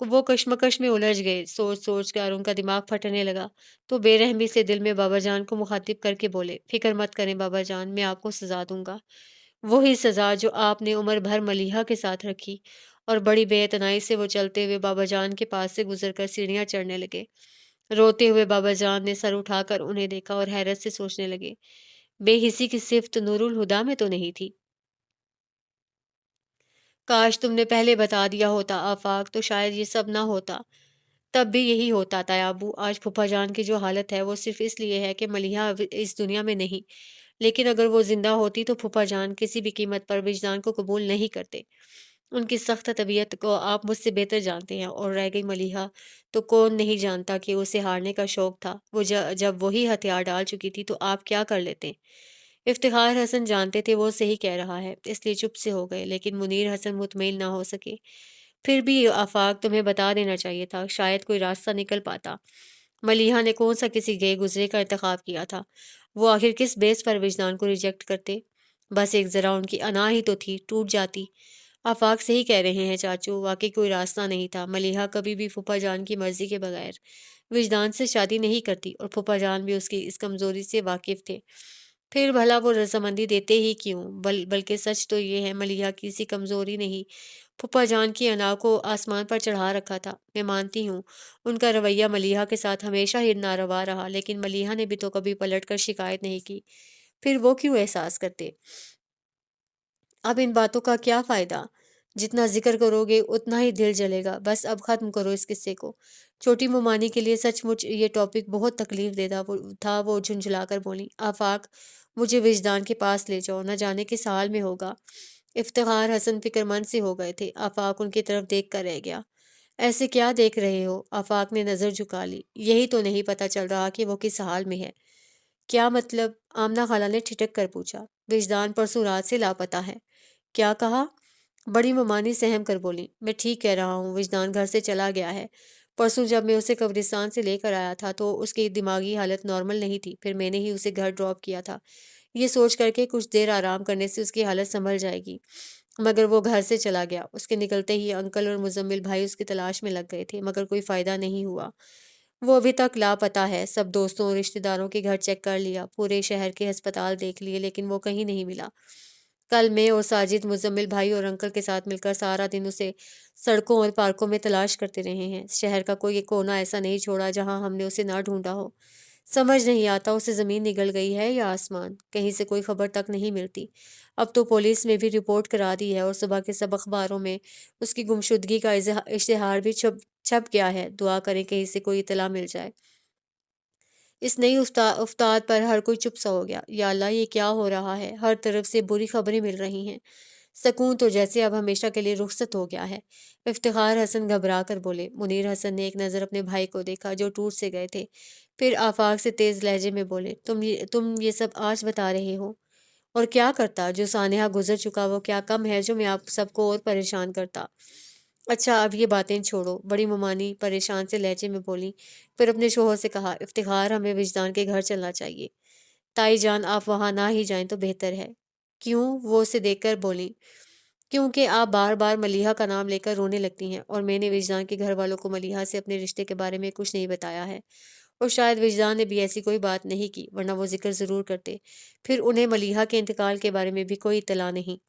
وہ کشمکش میں الجھ گئے، سوچ سوچ کر ان کا دماغ پھٹنے لگا تو بے رحمی سے دل میں بابا جان کو مخاطب کر کے بولے، فکر مت کریں بابا جان، میں آپ کو سزا دوں گا، وہی سزا جو آپ نے عمر بھر ملیحہ کے ساتھ رکھی۔ اور بڑی بے اعتنائی سے وہ چلتے ہوئے بابا جان کے پاس سے گزر کر سیڑھیاں چڑھنے لگے۔ روتے ہوئے بابا جان نے سر اٹھا کر انہیں دیکھا اور حیرت سے سوچنے لگے، بے حسی کی صفت نور الہدیٰ میں تو نہیں تھی۔ کاش تم نے پہلے بتا دیا ہوتا آفاق، تو شاید یہ سب نہ ہوتا۔ تب بھی یہی ہوتا تیابو۔ آج پھپھا جان کی جو حالت ہے وہ صرف اس لیے ہے کہ ملیحہ اب اس دنیا میں نہیں، لیکن اگر وہ زندہ ہوتی تو پھپھا جان کسی بھی قیمت پر وجدان کو قبول نہیں کرتے۔ ان کی سخت طبیعت کو آپ مجھ سے بہتر جانتے ہیں، اور رہ گئی ملیحہ، تو کون نہیں جانتا کہ اسے ہارنے کا شوق تھا۔ وہ جب وہی ہتھیار ڈال چکی تھی تو آپ کیا کر لیتے؟ افتخار حسن جانتے تھے وہ صحیح کہہ رہا ہے، اس لیے چپ سے ہو گئے، لیکن منیر حسن مطمئن نہ ہو سکے۔ پھر بھی آفاق، تمہیں بتا دینا چاہیے تھا، شاید کوئی راستہ نکل پاتا۔ ملیحہ نے کون سا کسی گئے گزرے کا انتخاب کیا تھا؟ وہ آخر کس بیس پر وجدان کو ریجیکٹ کرتے؟ بس ایک ذرا ان کی انا ہی تو تھی، ٹوٹ جاتی۔ آفاق صحیح کہہ رہے ہیں چاچو، واقعی کوئی راستہ نہیں تھا۔ ملیحہ کبھی بھی پھوپھا جان کی مرضی کے بغیر وجدان سے شادی نہیں کرتی، اور پھوپھا جان بھی اس کی اس کمزوری سے واقف تھے۔ پھر بھلا وہ رضامندی دیتے ہی کیوں؟ بلکہ سچ تو یہ ہے ملیحہ کی کسی کمزوری نہیں، پھوپھا جان کی انا کو آسمان پر چڑھا رکھا تھا۔ میں مانتی ہوں ان کا رویہ ملیحہ کے ساتھ ہمیشہ ہی ناروا رہا، لیکن ملیحہ نے بھی تو کبھی پلٹ کر شکایت نہیں کی۔ پھر وہ کیوں احساس کرتے؟ اب ان باتوں کا کیا فائدہ؟ جتنا ذکر کرو گے اتنا ہی دل جلے گا۔ بس اب ختم کرو اس قصے کو۔ چھوٹی ممانی کے لیے سچ مچ یہ ٹاپک بہت تکلیف دہ تھا۔ وہ جھنجھلا کر بولی، آفاق، مجھے وجدان کے پاس لے جاؤ، نہ جانے کس حال میں ہوگا۔ افتخار حسن فکر مند سے ہو گئے تھے۔ آفاق ان کی طرف دیکھ کر رہ گیا۔ ایسے کیا دیکھ رہے ہو؟ آفاق نے نظر جھکا لی۔ یہی تو نہیں پتہ چل رہا کہ وہ کس حال میں ہے۔ کیا مطلب؟ آمنہ خالہ نے ٹھٹک کر پوچھا۔ وجدان پرسوں رات سے لاپتہ ہے۔ کیا کہا؟ بڑی ممانی سہم کر بولی، میں ٹھیک کہہ رہا ہوں، وجدان گھر سے چلا گیا ہے۔ پرسوں جب میں اسے قبرستان سے لے کر آیا تھا تو اس کی دماغی حالت نارمل نہیں تھی، پھر میں نے ہی اسے گھر ڈراپ کیا تھا، یہ سوچ کر کے کچھ دیر آرام کرنے سے اس کی حالت سنبھل جائے گی، مگر وہ گھر سے چلا گیا۔ اس کے نکلتے ہی انکل اور مزمل بھائی اس کی تلاش میں لگ گئے تھے، مگر کوئی فائدہ نہیں ہوا۔ وہ ابھی تک لاپتہ ہے۔ سب دوستوں اور رشتہ داروں کے گھر چیک کر لیا، پورے شہر کے ہسپتال دیکھ لیے، لیکن وہ کہیں نہیں ملا۔ کل میں اور ساجد مزمل بھائی اور انکل کے ساتھ مل کر سارا دن اسے سڑکوں اور پارکوں میں تلاش کرتے رہے ہیں۔ شہر کا کوئی کونا ایسا نہیں چھوڑا جہاں ہم نے اسے نہ ڈھونڈا ہو۔ سمجھ نہیں آتا اسے زمین نگل گئی ہے یا آسمان، کہیں سے کوئی خبر تک نہیں ملتی۔ اب تو پولیس میں بھی رپورٹ کرا دی ہے، اور صبح کے سب اخباروں میں اس کی گمشدگی کا اشتہار بھی چھپ گیا ہے۔ دعا کریں کہیں سے کوئی اطلاع مل جائے۔ اس نئی افتاد پر ہر کوئی چپ سا ہو گیا۔ یا اللہ، یہ کیا ہو رہا ہے؟ ہر طرف سے بری خبریں مل رہی ہیں۔ سکون تو جیسے اب ہمیشہ کے لیے رخصت ہو گیا ہے۔ افتخار حسن گھبرا کر بولے۔ منیر حسن نے ایک نظر اپنے بھائی کو دیکھا جو ٹور سے گئے تھے، پھر آفاق سے تیز لہجے میں بولے، تم یہ سب آج بتا رہے ہو؟ اور کیا کرتا؟ جو سانحہ گزر چکا وہ کیا کم ہے جو میں آپ سب کو اور پریشان کرتا؟ اچھا اب یہ باتیں چھوڑو، بڑی ممانی پریشان سے لہجے میں بولی، پھر اپنے شوہر سے کہا، افتخار، ہمیں وجدان کے گھر چلنا چاہیے۔ تائی جان، آپ وہاں نہ ہی جائیں تو بہتر ہے۔ کیوں؟ وہ اسے دیکھ کر بولی، کیونکہ آپ بار بار ملیحہ کا نام لے کر رونے لگتی ہیں، اور میں نے وجدان کے گھر والوں کو ملیحہ سے اپنے رشتے کے بارے میں کچھ نہیں بتایا ہے، اور شاید وجدان نے بھی ایسی کوئی بات نہیں کی، ورنہ وہ ذکر ضرور کرتے۔ پھر انہیں ملیحہ کے انتقال کے بارے میں بھی کوئی اطلاع نہیں۔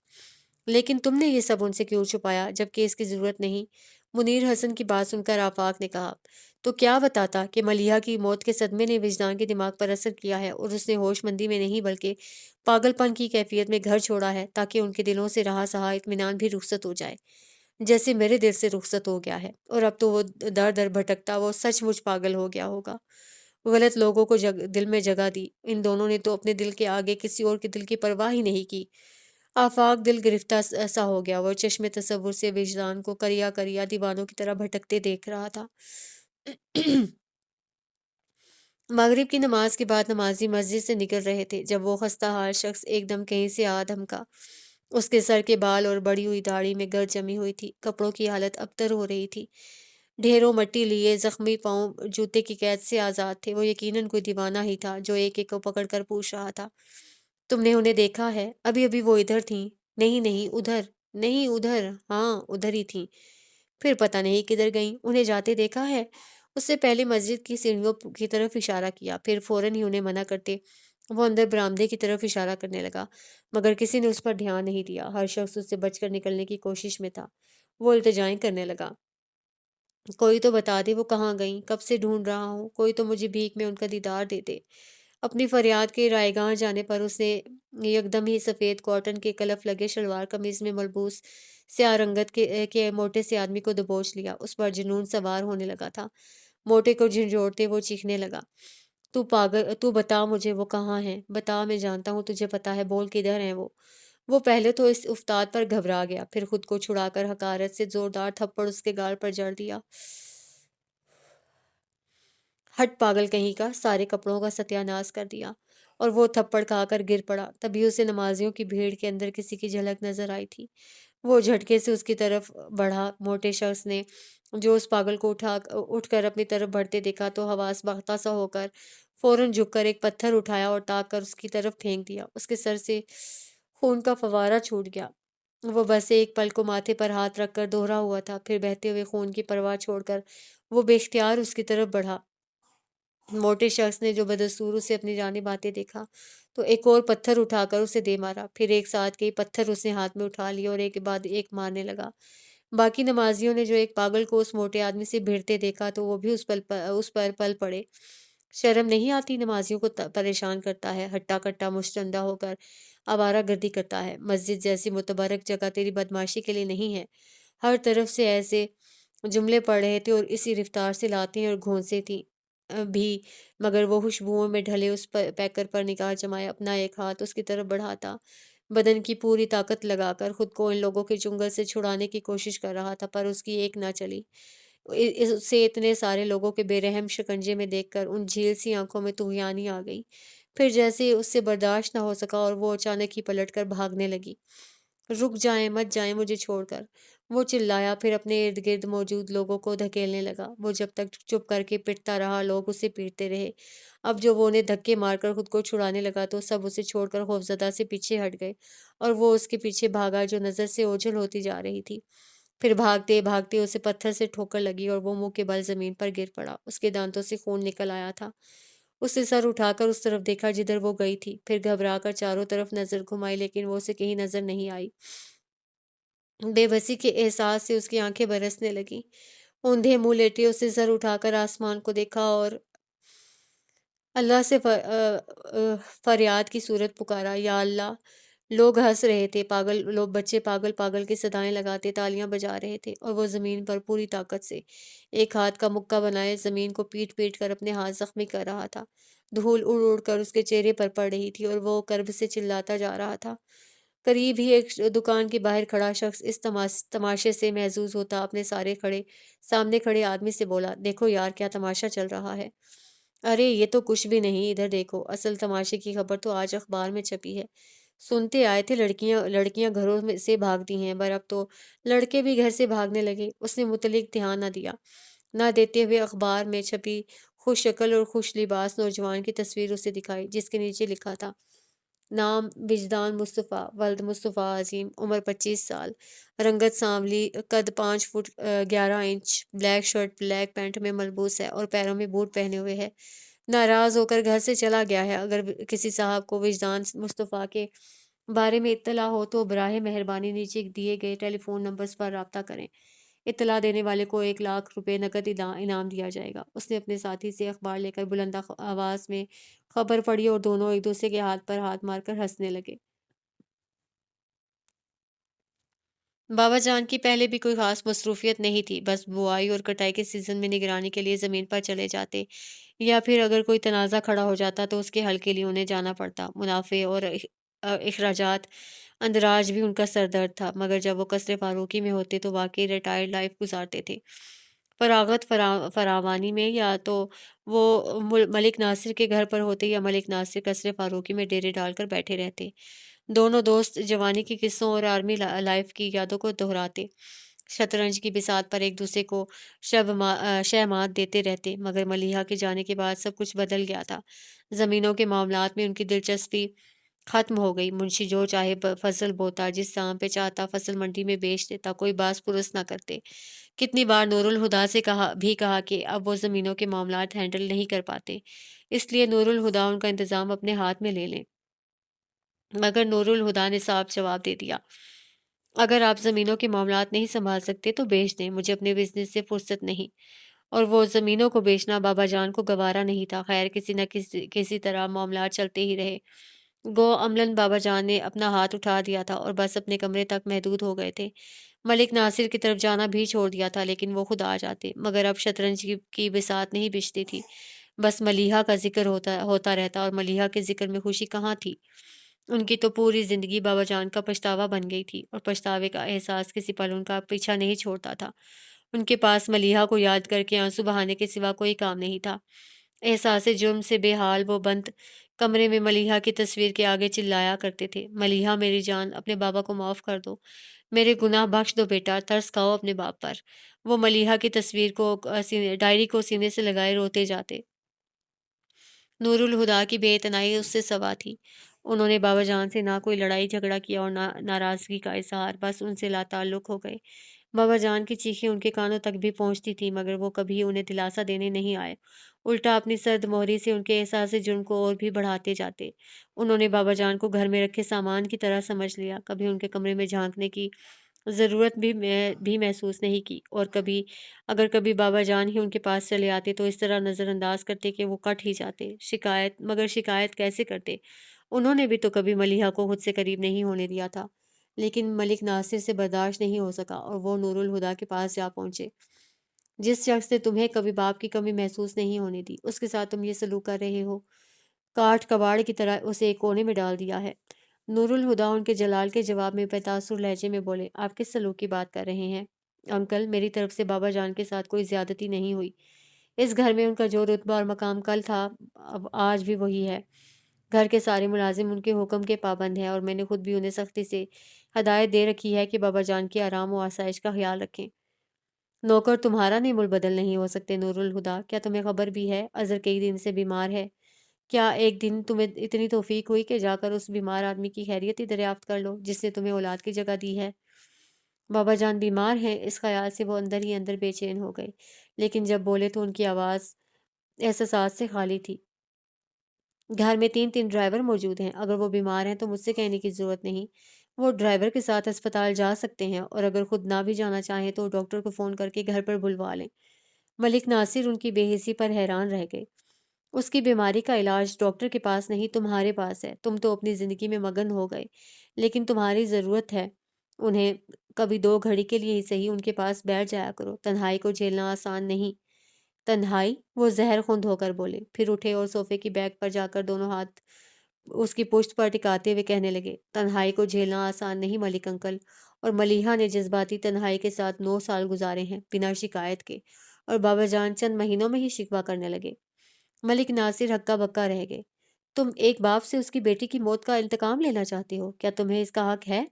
لیکن تم نے یہ سب ان سے کیوں چھپایا جبکہ اس کی ضرورت نہیں؟ منیر حسن کی بات سن کر آفاق نے کہا، تو کیا بتاتا کہ ملیحہ کی موت کے صدمے نے وجدان کے دماغ پر اثر کیا ہے، اور اس نے ہوش مندی میں نہیں بلکہ پاگل پن کی کیفیت میں گھر چھوڑا ہے، تاکہ ان کے دلوں سے رہا سہا اطمینان بھی رخصت ہو جائے، جیسے میرے دل سے رخصت ہو گیا ہے۔ اور اب تو وہ در در بھٹکتا وہ سچ مچ پاگل ہو گیا ہوگا۔ غلط لوگوں کو دل میں جگہ دی۔ ان دونوں نے تو اپنے دل کے آگے کسی اور کے دل کی پرواہ ہی نہیں کی۔ آفاق دل گرفتہ سا ہو گیا۔ وہ چشم تصور سے وجدان کو کریا کریا دیوانوں کی طرح بھٹکتے دیکھ رہا تھا۔ مغرب کی نماز کے بعد نمازی مسجد سے نکل رہے تھے جب وہ خستہ حال شخص ایک دم کہیں سے آ دھمکا۔ اس کے سر کے بال اور بڑی ہوئی داڑھی میں گرد جمی ہوئی تھی، کپڑوں کی حالت ابتر ہو رہی تھی، ڈھیروں مٹی لیے زخمی پاؤں جوتے کی قید سے آزاد تھے۔ وہ یقیناً کوئی دیوانہ ہی تھا جو ایک ایک کو پکڑ کر پوچھ رہا تھا، تم نے انہیں دیکھا ہے؟ ابھی ابھی وہ ادھر تھیں۔ نہیں نہیں ادھر نہیں، ادھر، ہاں ادھر ہی تھیں۔ پھر پتہ نہیں کدھر گئیں؟ انہیں جاتے دیکھا ہے؟ اس سے پہلے مسجد کی سیڑھیوں کی طرف اشارہ کیا، پھر فوراً ہی انہیں منع کرتے وہ اندر برآمدے کی طرف اشارہ کرنے لگا، مگر کسی نے اس پر دھیان نہیں دیا۔ ہر شخص اس سے بچ کر نکلنے کی کوشش میں تھا۔ وہ التجائیں کرنے لگا، کوئی تو بتا دے وہ کہاں گئیں، کب سے ڈھونڈ رہا ہوں، کوئی تو مجھے بھیک میں ان کا دیدار دے دے۔ اپنی فریاد کے رائیگاں جانے پر اس نے یکدم ہی سفید کاٹن کے کلف لگے شلوار قمیض میں ملبوس سیاہ رنگت کے موٹے سے آدمی کو دبوچ لیا۔ اس پر جنون سوار ہونے لگا تھا۔ موٹے کو جھنجھوڑتے وہ چیخنے لگا، تو پاگل، تو بتا مجھے وہ کہاں ہیں، بتا، میں جانتا ہوں تجھے پتا ہے، بول کدھر ہیں وہ۔ وہ پہلے تو اس افتاد پر گھبرا گیا، پھر خود کو چھڑا کر حقارت سے زوردار تھپڑ اس کے گال پر جڑ دیا۔ ہٹ پاگل کہیں کا، سارے کپڑوں کا ستیہ ناش کر دیا، اور وہ تھپڑ کھا کر گر پڑا۔ تبھی اسے نمازیوں کی بھیڑ کے اندر کسی کی جھلک نظر آئی تھی۔ وہ جھٹکے سے اس کی طرف بڑھا۔ موٹے شخص نے جو اس پاگل کو اٹھ کر اپنی طرف بڑھتے دیکھا تو حواس باختہ سا ہو کر فوراً جھک کر ایک پتھر اٹھایا اور تاک کر اس کی طرف پھینک دیا۔ اس کے سر سے خون کا فوارہ چھوٹ گیا۔ وہ بس ایک پل کو ماتھے پر ہاتھ رکھ کر دوہرا ہوا تھا، پھر بہتے ہوئے خون کی پرواہ چھوڑ کر وہ بے اختیار اس کی طرف بڑھا۔ موٹے شخص نے جو بدستور اسے اپنی جانب آتے دیکھا تو ایک اور پتھر اٹھا کر اسے دے مارا۔ پھر ایک ساتھ کئی پتھر اس نے ہاتھ میں اٹھا لیے اور ایک کے بعد ایک مارنے لگا۔ باقی نمازیوں نے جو ایک پاگل کو اس موٹے آدمی سے بھیڑتے دیکھا تو وہ بھی اس پر پل پڑے۔ شرم نہیں آتی؟ نمازیوں کو پریشان کرتا ہے، ہٹا کٹا مشتندہ ہو کر آوارہ گردی کرتا ہے۔ مسجد جیسی متبرک جگہ تیری بدماشی کے لیے نہیں ہے۔ ہر طرف سے ایسے جملے پڑ رہے تھے اور اسی رفتار سے لاتیں اور گھونسے تھی بھی، مگر وہ خوشبوؤں میں ڈھلے اس پیکر پر نگاہ جمائے اپنا ایک ہاتھ اس کی طرف بڑھاتا، بدن کی پوری طاقت لگا کر خود کو ان لوگوں کے چنگل سے چھڑانے کی کوشش کر رہا تھا، پر اس کی ایک نہ چلی۔ اسے اتنے سارے لوگوں کے بے رحم شکنجے میں دیکھ کر ان جھیل سی آنکھوں میں طغیانی آ گئی۔ پھر جیسے اس سے برداشت نہ ہو سکا اور وہ اچانک ہی پلٹ کر بھاگنے لگی۔ رک جائیں، مت جائیں مجھے چھوڑ کر، وہ چلایا، پھر اپنے ارد گرد موجود لوگوں کو دھکیلنے لگا۔ وہ جب تک چپ کر کے پٹتا رہا لوگ اسے پیٹتے رہے۔ اب جو وہ انہیں دھکے مار کر خود کو چھڑانے لگا تو سب اسے چھوڑ کر خوفزدہ سے پیچھے ہٹ گئے اور وہ اس کے پیچھے بھاگا جو نظر سے اوجھل ہوتی جا رہی تھی۔ پھر بھاگتے بھاگتے اسے پتھر سے ٹھوکر لگی اور وہ منہ کے بل زمین پر گر پڑا۔ اس کے دانتوں سے خون نکل آیا تھا۔ اس نے سر اٹھا کر اس طرف دیکھا جدھر وہ گئی تھی، پھر گھبرا کر چاروں طرف نظر گھمائی لیکن وہ اسے کہیں نظر نہیں آئی۔ بے بسی کے احساس سے اس کی آنکھیں برسنے لگیں۔ اوندھے منہ لیٹے اس نے سر اٹھا کر آسمان کو دیکھا اور اللہ سے فریاد کی صورت پکارا، یا اللہ! لوگ ہنس رہے تھے، بچے پاگل پاگل کی صدائیں لگاتے تالیاں بجا رہے تھے اور وہ زمین پر پوری طاقت سے ایک ہاتھ کا مکہ بنائے زمین کو پیٹ پیٹ کر اپنے ہاتھ زخمی کر رہا تھا۔ دھول اڑ اڑ کر اس کے چہرے پر پڑ رہی تھی اور وہ کرب سے چلاتا جا رہا تھا۔ قریب ہی ایک دکان کے باہر کھڑا شخص اس تماشے سے محظوظ ہوتا اپنے سامنے کھڑے آدمی سے بولا، دیکھو یار کیا تماشا چل رہا ہے۔ ارے یہ تو کچھ بھی نہیں، ادھر دیکھو، اصل تماشے کی خبر تو آج اخبار میں چھپی ہے۔ سنتے آئے تھے لڑکیاں گھروں میں سے بھاگتی ہیں، پر اب تو لڑکے بھی گھر سے بھاگنے لگے۔ اس نے متعلق دھیان نہ دیا، نہ دیتے ہوئے اخبار میں چھپی خوش شکل اور خوش لباس نوجوان کی تصویر اسے دکھائی، جس کے نیچے لکھا تھا، نام وجدان مصطفیٰ، ولد مصطفیٰ عظیم، عمر 25 سال، رنگت سانولی، قد 5 foot 11 inch, black shirt black pant میں ملبوس ہے اور پیروں میں بوٹ پہنے ہوئے ہے۔ ناراض ہو کر گھر سے چلا گیا ہے۔ اگر کسی صاحب کو وجدان مصطفیٰ کے بارے میں اطلاع ہو تو براہ مہربانی نیچے دیے گئے ٹیلی فون نمبرز پر رابطہ کریں۔ اطلاع دینے والے کو 1 لاکھ روپے نقد انعام دیا جائے گا۔ اس نے اپنے ساتھی سے اخبار لے کر بلند آواز میں خبر پڑھی اور دونوں ایک دوسرے کے ہاتھ پر ہاتھ مار کر ہنسنے لگے۔ بابا جان کی پہلے بھی کوئی خاص مصروفیت نہیں تھی، بس بوائی اور کٹائی کے سیزن میں نگرانی کے لیے زمین پر چلے جاتے، یا پھر اگر کوئی تنازع کھڑا ہو جاتا تو اس کے حل کے لیے انہیں جانا پڑتا۔ منافع اور اخراجات اندراج بھی ان کا سردرد تھا، مگر جب وہ قصر فاروقی میں ہوتے تو واقعی ریٹائرڈ لائف گزارتے تھے۔ فراغت فراوانی میں یا تو وہ ملک ناصر کے گھر پر ہوتے یا ملک ناصر قصر فاروقی میں ڈیرے ڈال کر بیٹھے رہتے۔ دونوں دوست جوانی کی قصوں اور آرمی لائف کی یادوں کو دہراتے، شطرنج کی بساط پر ایک دوسرے کو شہ مات دیتے رہتے، مگر ملیحہ کے جانے کے بعد سب کچھ بدل گیا تھا۔ زمینوں کے معاملات میں ان کی دلچسپی ختم ہو گئی۔ منشی جو چاہے فصل بوتا، جس سام پہ چاہتا فصل منڈی میں بیچ دیتا، کوئی باس پرس نہ کرتے۔ کتنی بار نور الہدا سے کہا کہ اب وہ زمینوں کے معاملات ہینڈل نہیں کر پاتے، اس لیے نور الہدا ان کا انتظام اپنے ہاتھ میں لے لیں، مگر نور الہدا نے صاف جواب دے دیا، اگر آپ زمینوں کے معاملات نہیں سنبھال سکتے تو بیچ دیں، مجھے اپنے بزنس سے فرصت نہیں۔ اور وہ زمینوں کو بیچنا بابا جان کو گوارا نہیں تھا۔ خیر، کسی نہ کسی طرح معاملات چلتے ہی رہے۔ گو عملاً بابا جان نے اپنا ہاتھ اٹھا دیا تھا اور بس اپنے کمرے تک محدود ہو گئے تھے۔ ملک ناصر کی طرف جانا بھی چھوڑ دیا تھا، لیکن وہ خود آ جاتے، مگر اب شطرنج کی بساط نہیں بچتی تھی، بس ملیحہ کا ذکر ہوتا رہتا، اور ملیحہ کے ذکر میں خوشی کہاں تھی؟ ان کی تو پوری زندگی بابا جان کا پچھتاوا بن گئی تھی، اور پچھتاوے کا احساس کسی پل ان کا پیچھا نہیں چھوڑتا تھا۔ ان کے پاس ملیحہ کو یاد کر کے آنسو بہانے کے سوا کوئی کام نہیں تھا۔ احساس جرم سے بے حال وہ بند کمرے میں ملیحہ کی تصویر کے آگے چلایا کرتے تھے، ملیحہ میری جان، اپنے بابا کو معاف کر دو، میرے گناہ بخش دو بیٹا، ترس کھاؤ اپنے باپ پر۔ وہ ملیحہ کی تصویر کو ڈائری کو سینے سے لگائے روتے جاتے۔ نور الہدا کی بے اتنائی اس سے سوا تھی۔ انہوں نے بابا جان سے نہ کوئی لڑائی جھگڑا کیا اور نہ ناراضگی کا اظہار، بس ان سے لا تعلق ہو گئے۔ بابا جان کی چیخیں ان کے کانوں تک بھی پہنچتی تھی، مگر وہ کبھی انہیں دلاسا دینے نہیں آئے، الٹا اپنی سرد مہری سے ان کے احساس جرم کو اور بھی بڑھاتے جاتے۔ انہوں نے بابا جان کو گھر میں رکھے سامان کی طرح سمجھ لیا، کبھی ان کے کمرے میں جھانکنے کی ضرورت بھی محسوس نہیں کی، اور اگر کبھی بابا جان ہی ان کے پاس چلے آتے تو اس طرح نظر انداز کرتے کہ وہ کٹ ہی جاتے۔ مگر شکایت کیسے کرتے؟ انہوں نے بھی تو کبھی ملیحہ کو خود سے قریب نہیں ہونے دیا تھا، لیکن ملک ناصر سے برداشت نہیں ہو سکا اور وہ نور الہدا کے پاس جا پہنچے۔ جس شخص نے تمہیں کبھی باپ کی کمی محسوس نہیں ہونے دی، اس کے ساتھ تم یہ سلوک کر رہے ہو، کاٹ کباڑ کی طرح اسے ایک کونے میں ڈال دیا ہے۔ نور الہدا ان کے جلال کے جواب میں بے تاثر لہجے میں بولے، آپ کس سلوک کی بات کر رہے ہیں؟ انکل، میری طرف سے بابا جان کے ساتھ کوئی زیادتی نہیں ہوئی۔ اس گھر میں ان کا جو رتبہ اور مقام کل تھا، اب آج بھی وہی ہے۔ گھر کے سارے ملازم ان کے حکم کے پابند ہیں، اور میں نے خود بھی انہیں سختی سے ہدایت دے رکھی ہے کہ بابا جان کے آرام و آسائش کا خیال رکھیں۔ نوکر تمہارا نیم البدل نہیں ہو سکتے نور الہدا، کیا تمہیں خبر بھی ہے اظہر کئی دن سے بیمار ہے؟ کیا ایک دن تمہیں اتنی توفیق ہوئی کہ جا کر اس بیمار آدمی کی خیریت ہی دریافت کر لو جس نے تمہیں اولاد کی جگہ دی ہے؟ بابا جان بیمار ہیں، اس خیال سے وہ اندر ہی اندر بے چین ہو گئے، لیکن جب بولے تو ان کی آواز احساسات سے خالی تھی۔ گھر میں 3 ڈرائیور موجود ہیں، اگر وہ بیمار ہیں تو مجھ سے کہنے کی ضرورت نہیں، وہ ڈرائیور کے ساتھ اسپتال جا سکتے ہیں، اور اگر خود نہ بھی جانا چاہیں تو ڈاکٹر کو فون کر کے گھر پر بلوا لیں۔ ملک ناصر ان کی بے حسی پر حیران رہ گئے۔ اس کی بیماری کا علاج ڈاکٹر کے پاس نہیں، تمہارے پاس ہے۔ تم تو اپنی زندگی میں مگن ہو گئے، لیکن تمہاری ضرورت ہے انہیں، کبھی 2 گھڑی کے لیے ہی صحیح ان کے پاس بیٹھ جایا کرو، تنہائی کو جھیلنا آسان نہیں۔ تنہائی؟ وہ زہر خوند ہو کر بولے، پھر اٹھے اور صوفے کی بیک پر جا کر دونوں ہاتھ اس کی پشت پر ٹکاتے ہوئے کہنے لگے، تنہائی کو جھیلنا آسان نہیں ملک انکل، اور ملیحہ نے جذباتی تنہائی کے ساتھ 9 سال گزارے ہیں بنا شکایت کے، اور بابا جان چند مہینوں میں ہی شکوہ کرنے لگے۔ ملک ناصر ہکا بکا رہ گئے۔ تم ایک باپ سے اس کی بیٹی کی موت کا انتقام لینا چاہتے ہو؟ کیا تمہیں اس کا حق ہے؟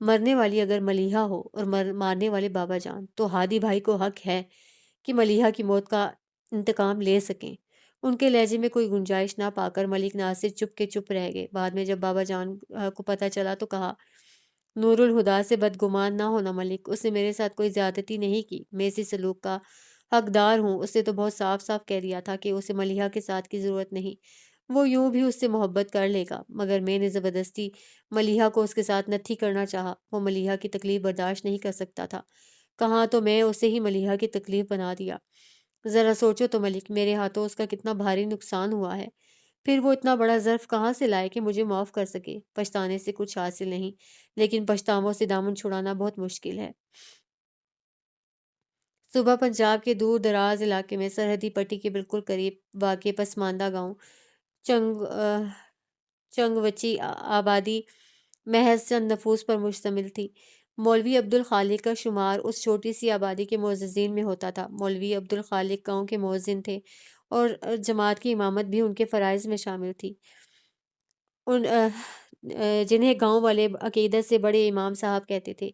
مرنے والی اگر ملیحہ ہو اور مارنے والے بابا جان، تو ہادی بھائی کو حق ہے کہ ملیحہ کی موت کا انتقام لے سکیں۔ ان کے لہجے میں کوئی گنجائش نہ پا کر ملک ناصر چپ کے چپ رہ گئے۔ بعد میں جب بابا جان کو پتہ چلا تو کہا، نور الہدا سے بدگمان نہ ہونا ملک، اس نے میرے ساتھ کوئی زیادتی نہیں کی، میں اسی سلوک کا حقدار ہوں۔ اس نے تو بہت صاف صاف کہہ دیا تھا کہ اسے ملیحہ کے ساتھ کی ضرورت نہیں، وہ یوں بھی اس سے محبت کر لے گا، مگر میں نے زبردستی ملیحہ کو اس کے ساتھ نتھی کرنا چاہا۔ وہ ملیحہ کی تکلیف برداشت نہیں کر سکتا تھا، کہاں تو میں اسے ہی ملیحہ کی تکلیف بنا دیا۔ ذرا سوچو تو ملک، میرے ہاتھوں اس کا کتنا بھاری نقصان ہوا ہے، پھر وہ اتنا بڑا ظرف کہاں سے لائے کہ مجھے معاف کر سکے؟ پچھتانے سے کچھ حاصل نہیں، لیکن پچھتاووں سے دامن چھڑانا بہت مشکل ہے۔ صبح پنجاب کے دور دراز علاقے میں سرحدی پٹی کے بالکل قریب واقع پسماندہ گاؤں چنگ چنگوچی آبادی محض چند نفوس پر مشتمل تھی۔ مولوی عبدالخالق کا شمار اس چھوٹی سی آبادی کے معززین میں ہوتا تھا۔ مولوی عبدالخالق گاؤں کے مؤذن تھے، اور جماعت کی امامت بھی ان کے فرائض میں شامل تھی، جنہیں گاؤں والے عقیدت سے بڑے امام صاحب کہتے تھے۔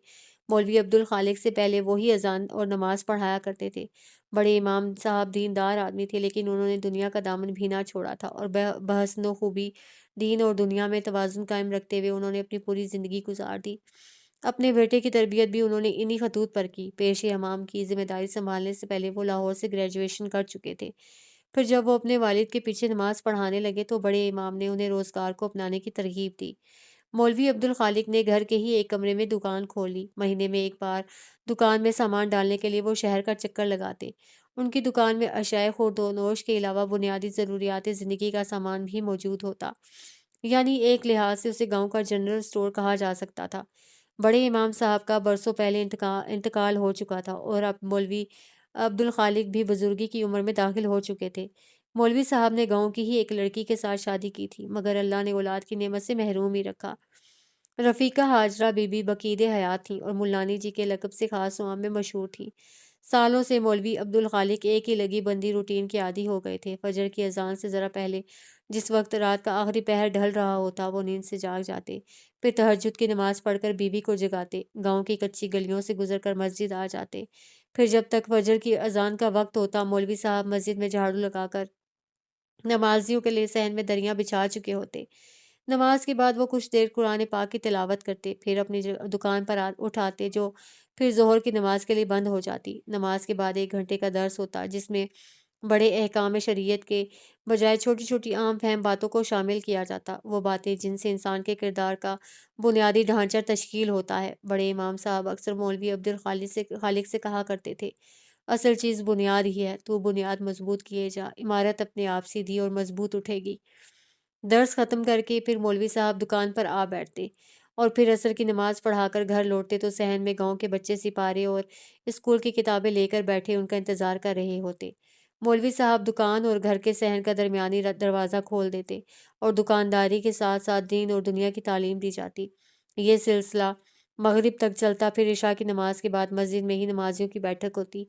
مولوی عبدالخالق سے پہلے وہی اذان اور نماز پڑھایا کرتے تھے۔ بڑے امام صاحب دیندار آدمی تھے، لیکن انہوں نے دنیا کا دامن بھی نہ چھوڑا تھا، اور بحسن و خوبی دین اور دنیا میں توازن قائم رکھتے ہوئے انہوں نے اپنی پوری زندگی گزار دی۔ اپنے بیٹے کی تربیت بھی انہوں نے انہی خطوط پر کی۔ پیش امام کی ذمہ داری سنبھالنے سے پہلے وہ لاہور سے گریجویشن کر چکے تھے۔ پھر جب وہ اپنے والد کے پیچھے نماز پڑھانے لگے تو بڑے امام نے انہیں روزگار کو اپنانے کی ترغیب دی۔ مولوی عبدالخالق نے گھر کے ہی ایک کمرے میں دکان کھول لی۔ مہینے میں ایک بار دکان میں سامان ڈالنے کے لیے وہ شہر کا چکر لگاتے۔ ان کی دکان میں اشیاء خورد و نوش کے علاوہ بنیادی ضروریات زندگی کا سامان بھی موجود ہوتا، یعنی ایک لحاظ سے اسے گاؤں کا جنرل سٹور کہا جا سکتا تھا۔ بڑے امام صاحب کا برسوں پہلے انتقال ہو چکا تھا، اور اب مولوی عبدالخالق بھی بزرگی کی عمر میں داخل ہو چکے تھے۔ مولوی صاحب نے گاؤں کی ہی ایک لڑکی کے ساتھ شادی کی تھی، مگر اللہ نے اولاد کی نعمت سے محروم ہی رکھا۔ رفیقہ حاجرہ بی بی بقید حیات تھیں اور ملانی جی کے لقب سے خاص عوام میں مشہور تھیں۔ سالوں سے مولوی عبدالخالق ایک ہی لگی بندی روٹین کے عادی ہو گئے تھے۔ فجر کی اذان سے ذرا پہلے، جس وقت رات کا آخری پہر ڈھل رہا ہوتا، وہ نیند سے جاگ جاتے، پھر تہجد کی نماز پڑھ کر بیوی کو جگاتے، گاؤں کی کچی گلیوں سے گزر کر مسجد آ جاتے، پھر جب تک فجر کی اذان کا وقت ہوتا مولوی صاحب مسجد میں جھاڑو لگا کر نمازیوں کے لیے صحن میں دریاں بچھا چکے ہوتے۔ نماز کے بعد وہ کچھ دیر قرآن پاک کی تلاوت کرتے، پھر اپنی دکان پر اٹھاتے، جو پھر ظہر کی نماز کے لیے بند ہو جاتی۔ نماز کے بعد 1 گھنٹے کا درس ہوتا، جس میں بڑے احکام شریعت کے بجائے چھوٹی چھوٹی عام فہم باتوں کو شامل کیا جاتا، وہ باتیں جن سے انسان کے کردار کا بنیادی ڈھانچہ تشکیل ہوتا ہے۔ بڑے امام صاحب اکثر مولوی خالق سے کہا کرتے تھے، اصل چیز بنیاد ہی ہے، تو بنیاد مضبوط کیے جا، عمارت اپنے آپ سیدھی اور مضبوط اٹھے گی۔ درس ختم کر کے پھر مولوی صاحب دکان پر آ بیٹھتے اور پھر عصر کی نماز پڑھا کر گھر لوٹتے تو صحن میں گاؤں کے بچے سپارے اور اسکول کی کتابیں لے کر بیٹھے ان کا انتظار کر رہے ہوتے۔ مولوی صاحب دکان اور گھر کے صحن کا درمیانی دروازہ کھول دیتے اور دکانداری کے ساتھ ساتھ دین اور دنیا کی تعلیم دی جاتی۔ یہ سلسلہ مغرب تک چلتا، پھر عشاء کی نماز کے بعد مسجد میں ہی نمازیوں کی بیٹھک ہوتی،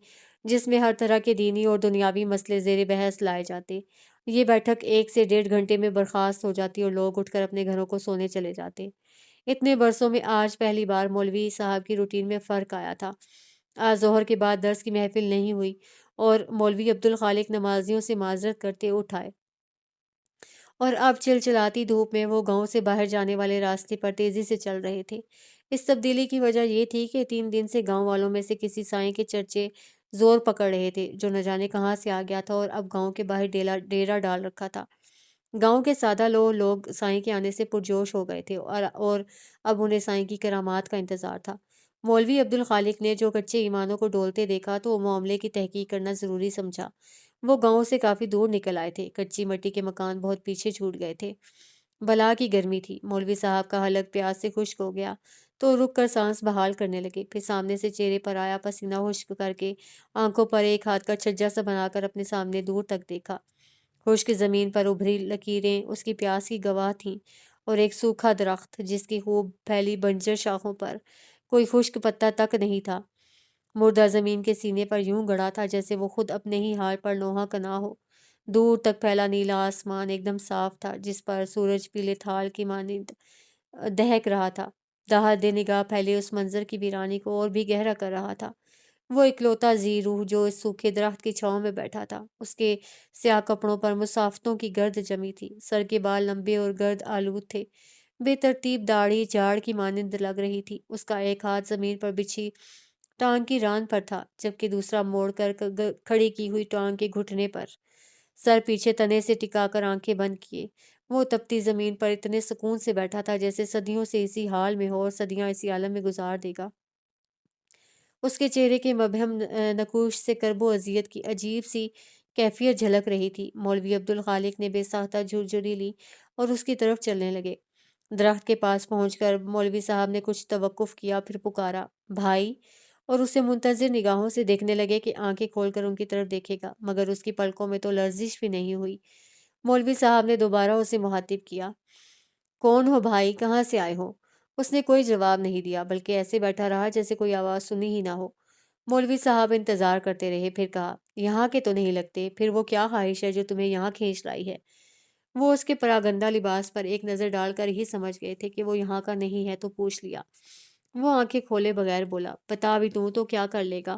جس میں ہر طرح کے دینی اور دنیاوی مسئلے زیر بحث لائے جاتے۔ یہ بیٹھک 1 سے 1.5 گھنٹے میں برخاست ہو جاتی اور لوگ اٹھ کر اپنے گھروں کو سونے چلے جاتے۔ اتنے برسوں میں آج پہلی بار مولوی صاحب کی روٹین میں فرق آیا تھا۔ آج ظہر کے بعد درس کی محفل نہیں ہوئی اور مولوی عبدالخالق نمازیوں سے معذرت کرتے اٹھ آئے اور اب چلچلاتی دھوپ میں وہ گاؤں سے باہر جانے والے راستے پر تیزی سے چل رہے تھے۔ اس تبدیلی کی وجہ یہ تھی کہ 3 دن سے گاؤں والوں میں سے کسی سائیں کے چرچے زور پکڑ رہے تھے، جو نہ جانے کہاں سے آ گیا تھا اور اب گاؤں کے باہر ڈیرا ڈال رکھا تھا۔ گاؤں کے سادہ لوگ سائیں کے آنے سے پرجوش ہو گئے تھے اور اب انہیں سائیں کی کرامات کا انتظار تھا۔ مولوی عبدالخالق نے جو کچے ایمانوں کو ڈولتے دیکھا تو وہ معاملے کی تحقیق کرنا ضروری سمجھا۔ وہ گاؤں سے کافی دور نکل آئے تھے، کچی مٹی کے مکان بہت پیچھے چھوٹ گئے تھے، بلا کی گرمی تھی، مولوی صاحب کا حلق پیاس سے خشک ہو گیا تو رک کر سانس بحال کرنے لگے، پھر سامنے سے چہرے پر آیا پسینہ خشک کر کے آنکھوں پر ایک ہاتھ کا چھجا سا بنا کر اپنے سامنے دور تک دیکھا۔ خشک زمین پر ابھری لکیریں اس کی پیاس کی گواہ تھیں اور ایک سوکھا درخت جس کی خوب پھیلی بنجر شاخوں پر کوئی خشک پتا تک نہیں تھا، مردہ زمین کے سینے پر یوں گڑا تھا جیسے وہ خود اپنے ہی حال پر نوحہ کنا ہو۔ دور تک پھیلا نیلا آسمان ایک دم صاف تھا، جس پر سورج پیلے تھال کی مانند دہک رہا تھا۔ دہاڑ نگاہ پھیلے اس منظر کی ویرانی کو اور بھی گہرا کر رہا تھا۔ وہ اکلوتا ذی روح جو اس سوکھے درخت کی چھاؤں میں بیٹھا تھا، اس کے سیاہ کپڑوں پر مسافتوں کی گرد جمی تھی، سر کے بال لمبے اور گرد آلود تھے، بے ترتیب داڑھی جھاڑ کی مانند لگ رہی تھی، اس کا ایک ہاتھ زمین پر بچھی ٹانگ کی ران پر تھا، جبکہ دوسرا موڑ کر کھڑی کی ہوئی ٹانگ کے گھٹنے پر، سر پیچھے تنے سے ٹکا کر آنکھیں بند کیے، وہ تپتی زمین پر اتنے سکون سے بیٹھا تھا جیسے صدیوں سے اسی حال میں ہو اور صدیاں اسی عالم میں گزار دے گا۔ اس کے چہرے کے مبہم نقوش سے کرب و اذیت کی عجیب سی کیفیت جھلک رہی تھی۔ مولوی عبدالخالق نے بے ساختہ جھرجھری لی اور اس کی طرف چلنے لگے۔ درخت کے پاس پہنچ کر مولوی صاحب نے کچھ توقف کیا، پھر پکارا، بھائی، اور اسے منتظر نگاہوں سے دیکھنے لگے کہ آنکھیں کھول کر ان کی طرف دیکھے گا، مگر اس کی پلکوں میں تو لرزش بھی نہیں ہوئی۔ مولوی صاحب نے دوبارہ اسے مخاطب کیا، کون ہو بھائی، کہاں سے آئے ہو؟ اس نے کوئی جواب نہیں دیا، بلکہ ایسے بیٹھا رہا جیسے کوئی آواز سنی ہی نہ ہو۔ مولوی صاحب انتظار کرتے رہے، پھر کہا، یہاں کے تو نہیں لگتے، پھر وہ کیا خواہش ہے جو تمہیں یہاں کھینچ لائی ہے؟ وہ اس کے پراگندہ لباس پر ایک نظر ڈال کر ہی سمجھ گئے تھے کہ وہ یہاں کا نہیں ہے تو پوچھ لیا۔ وہ آنکھیں کھولے بغیر بولا، بتا بھی دوں تو کیا کر لے گا؟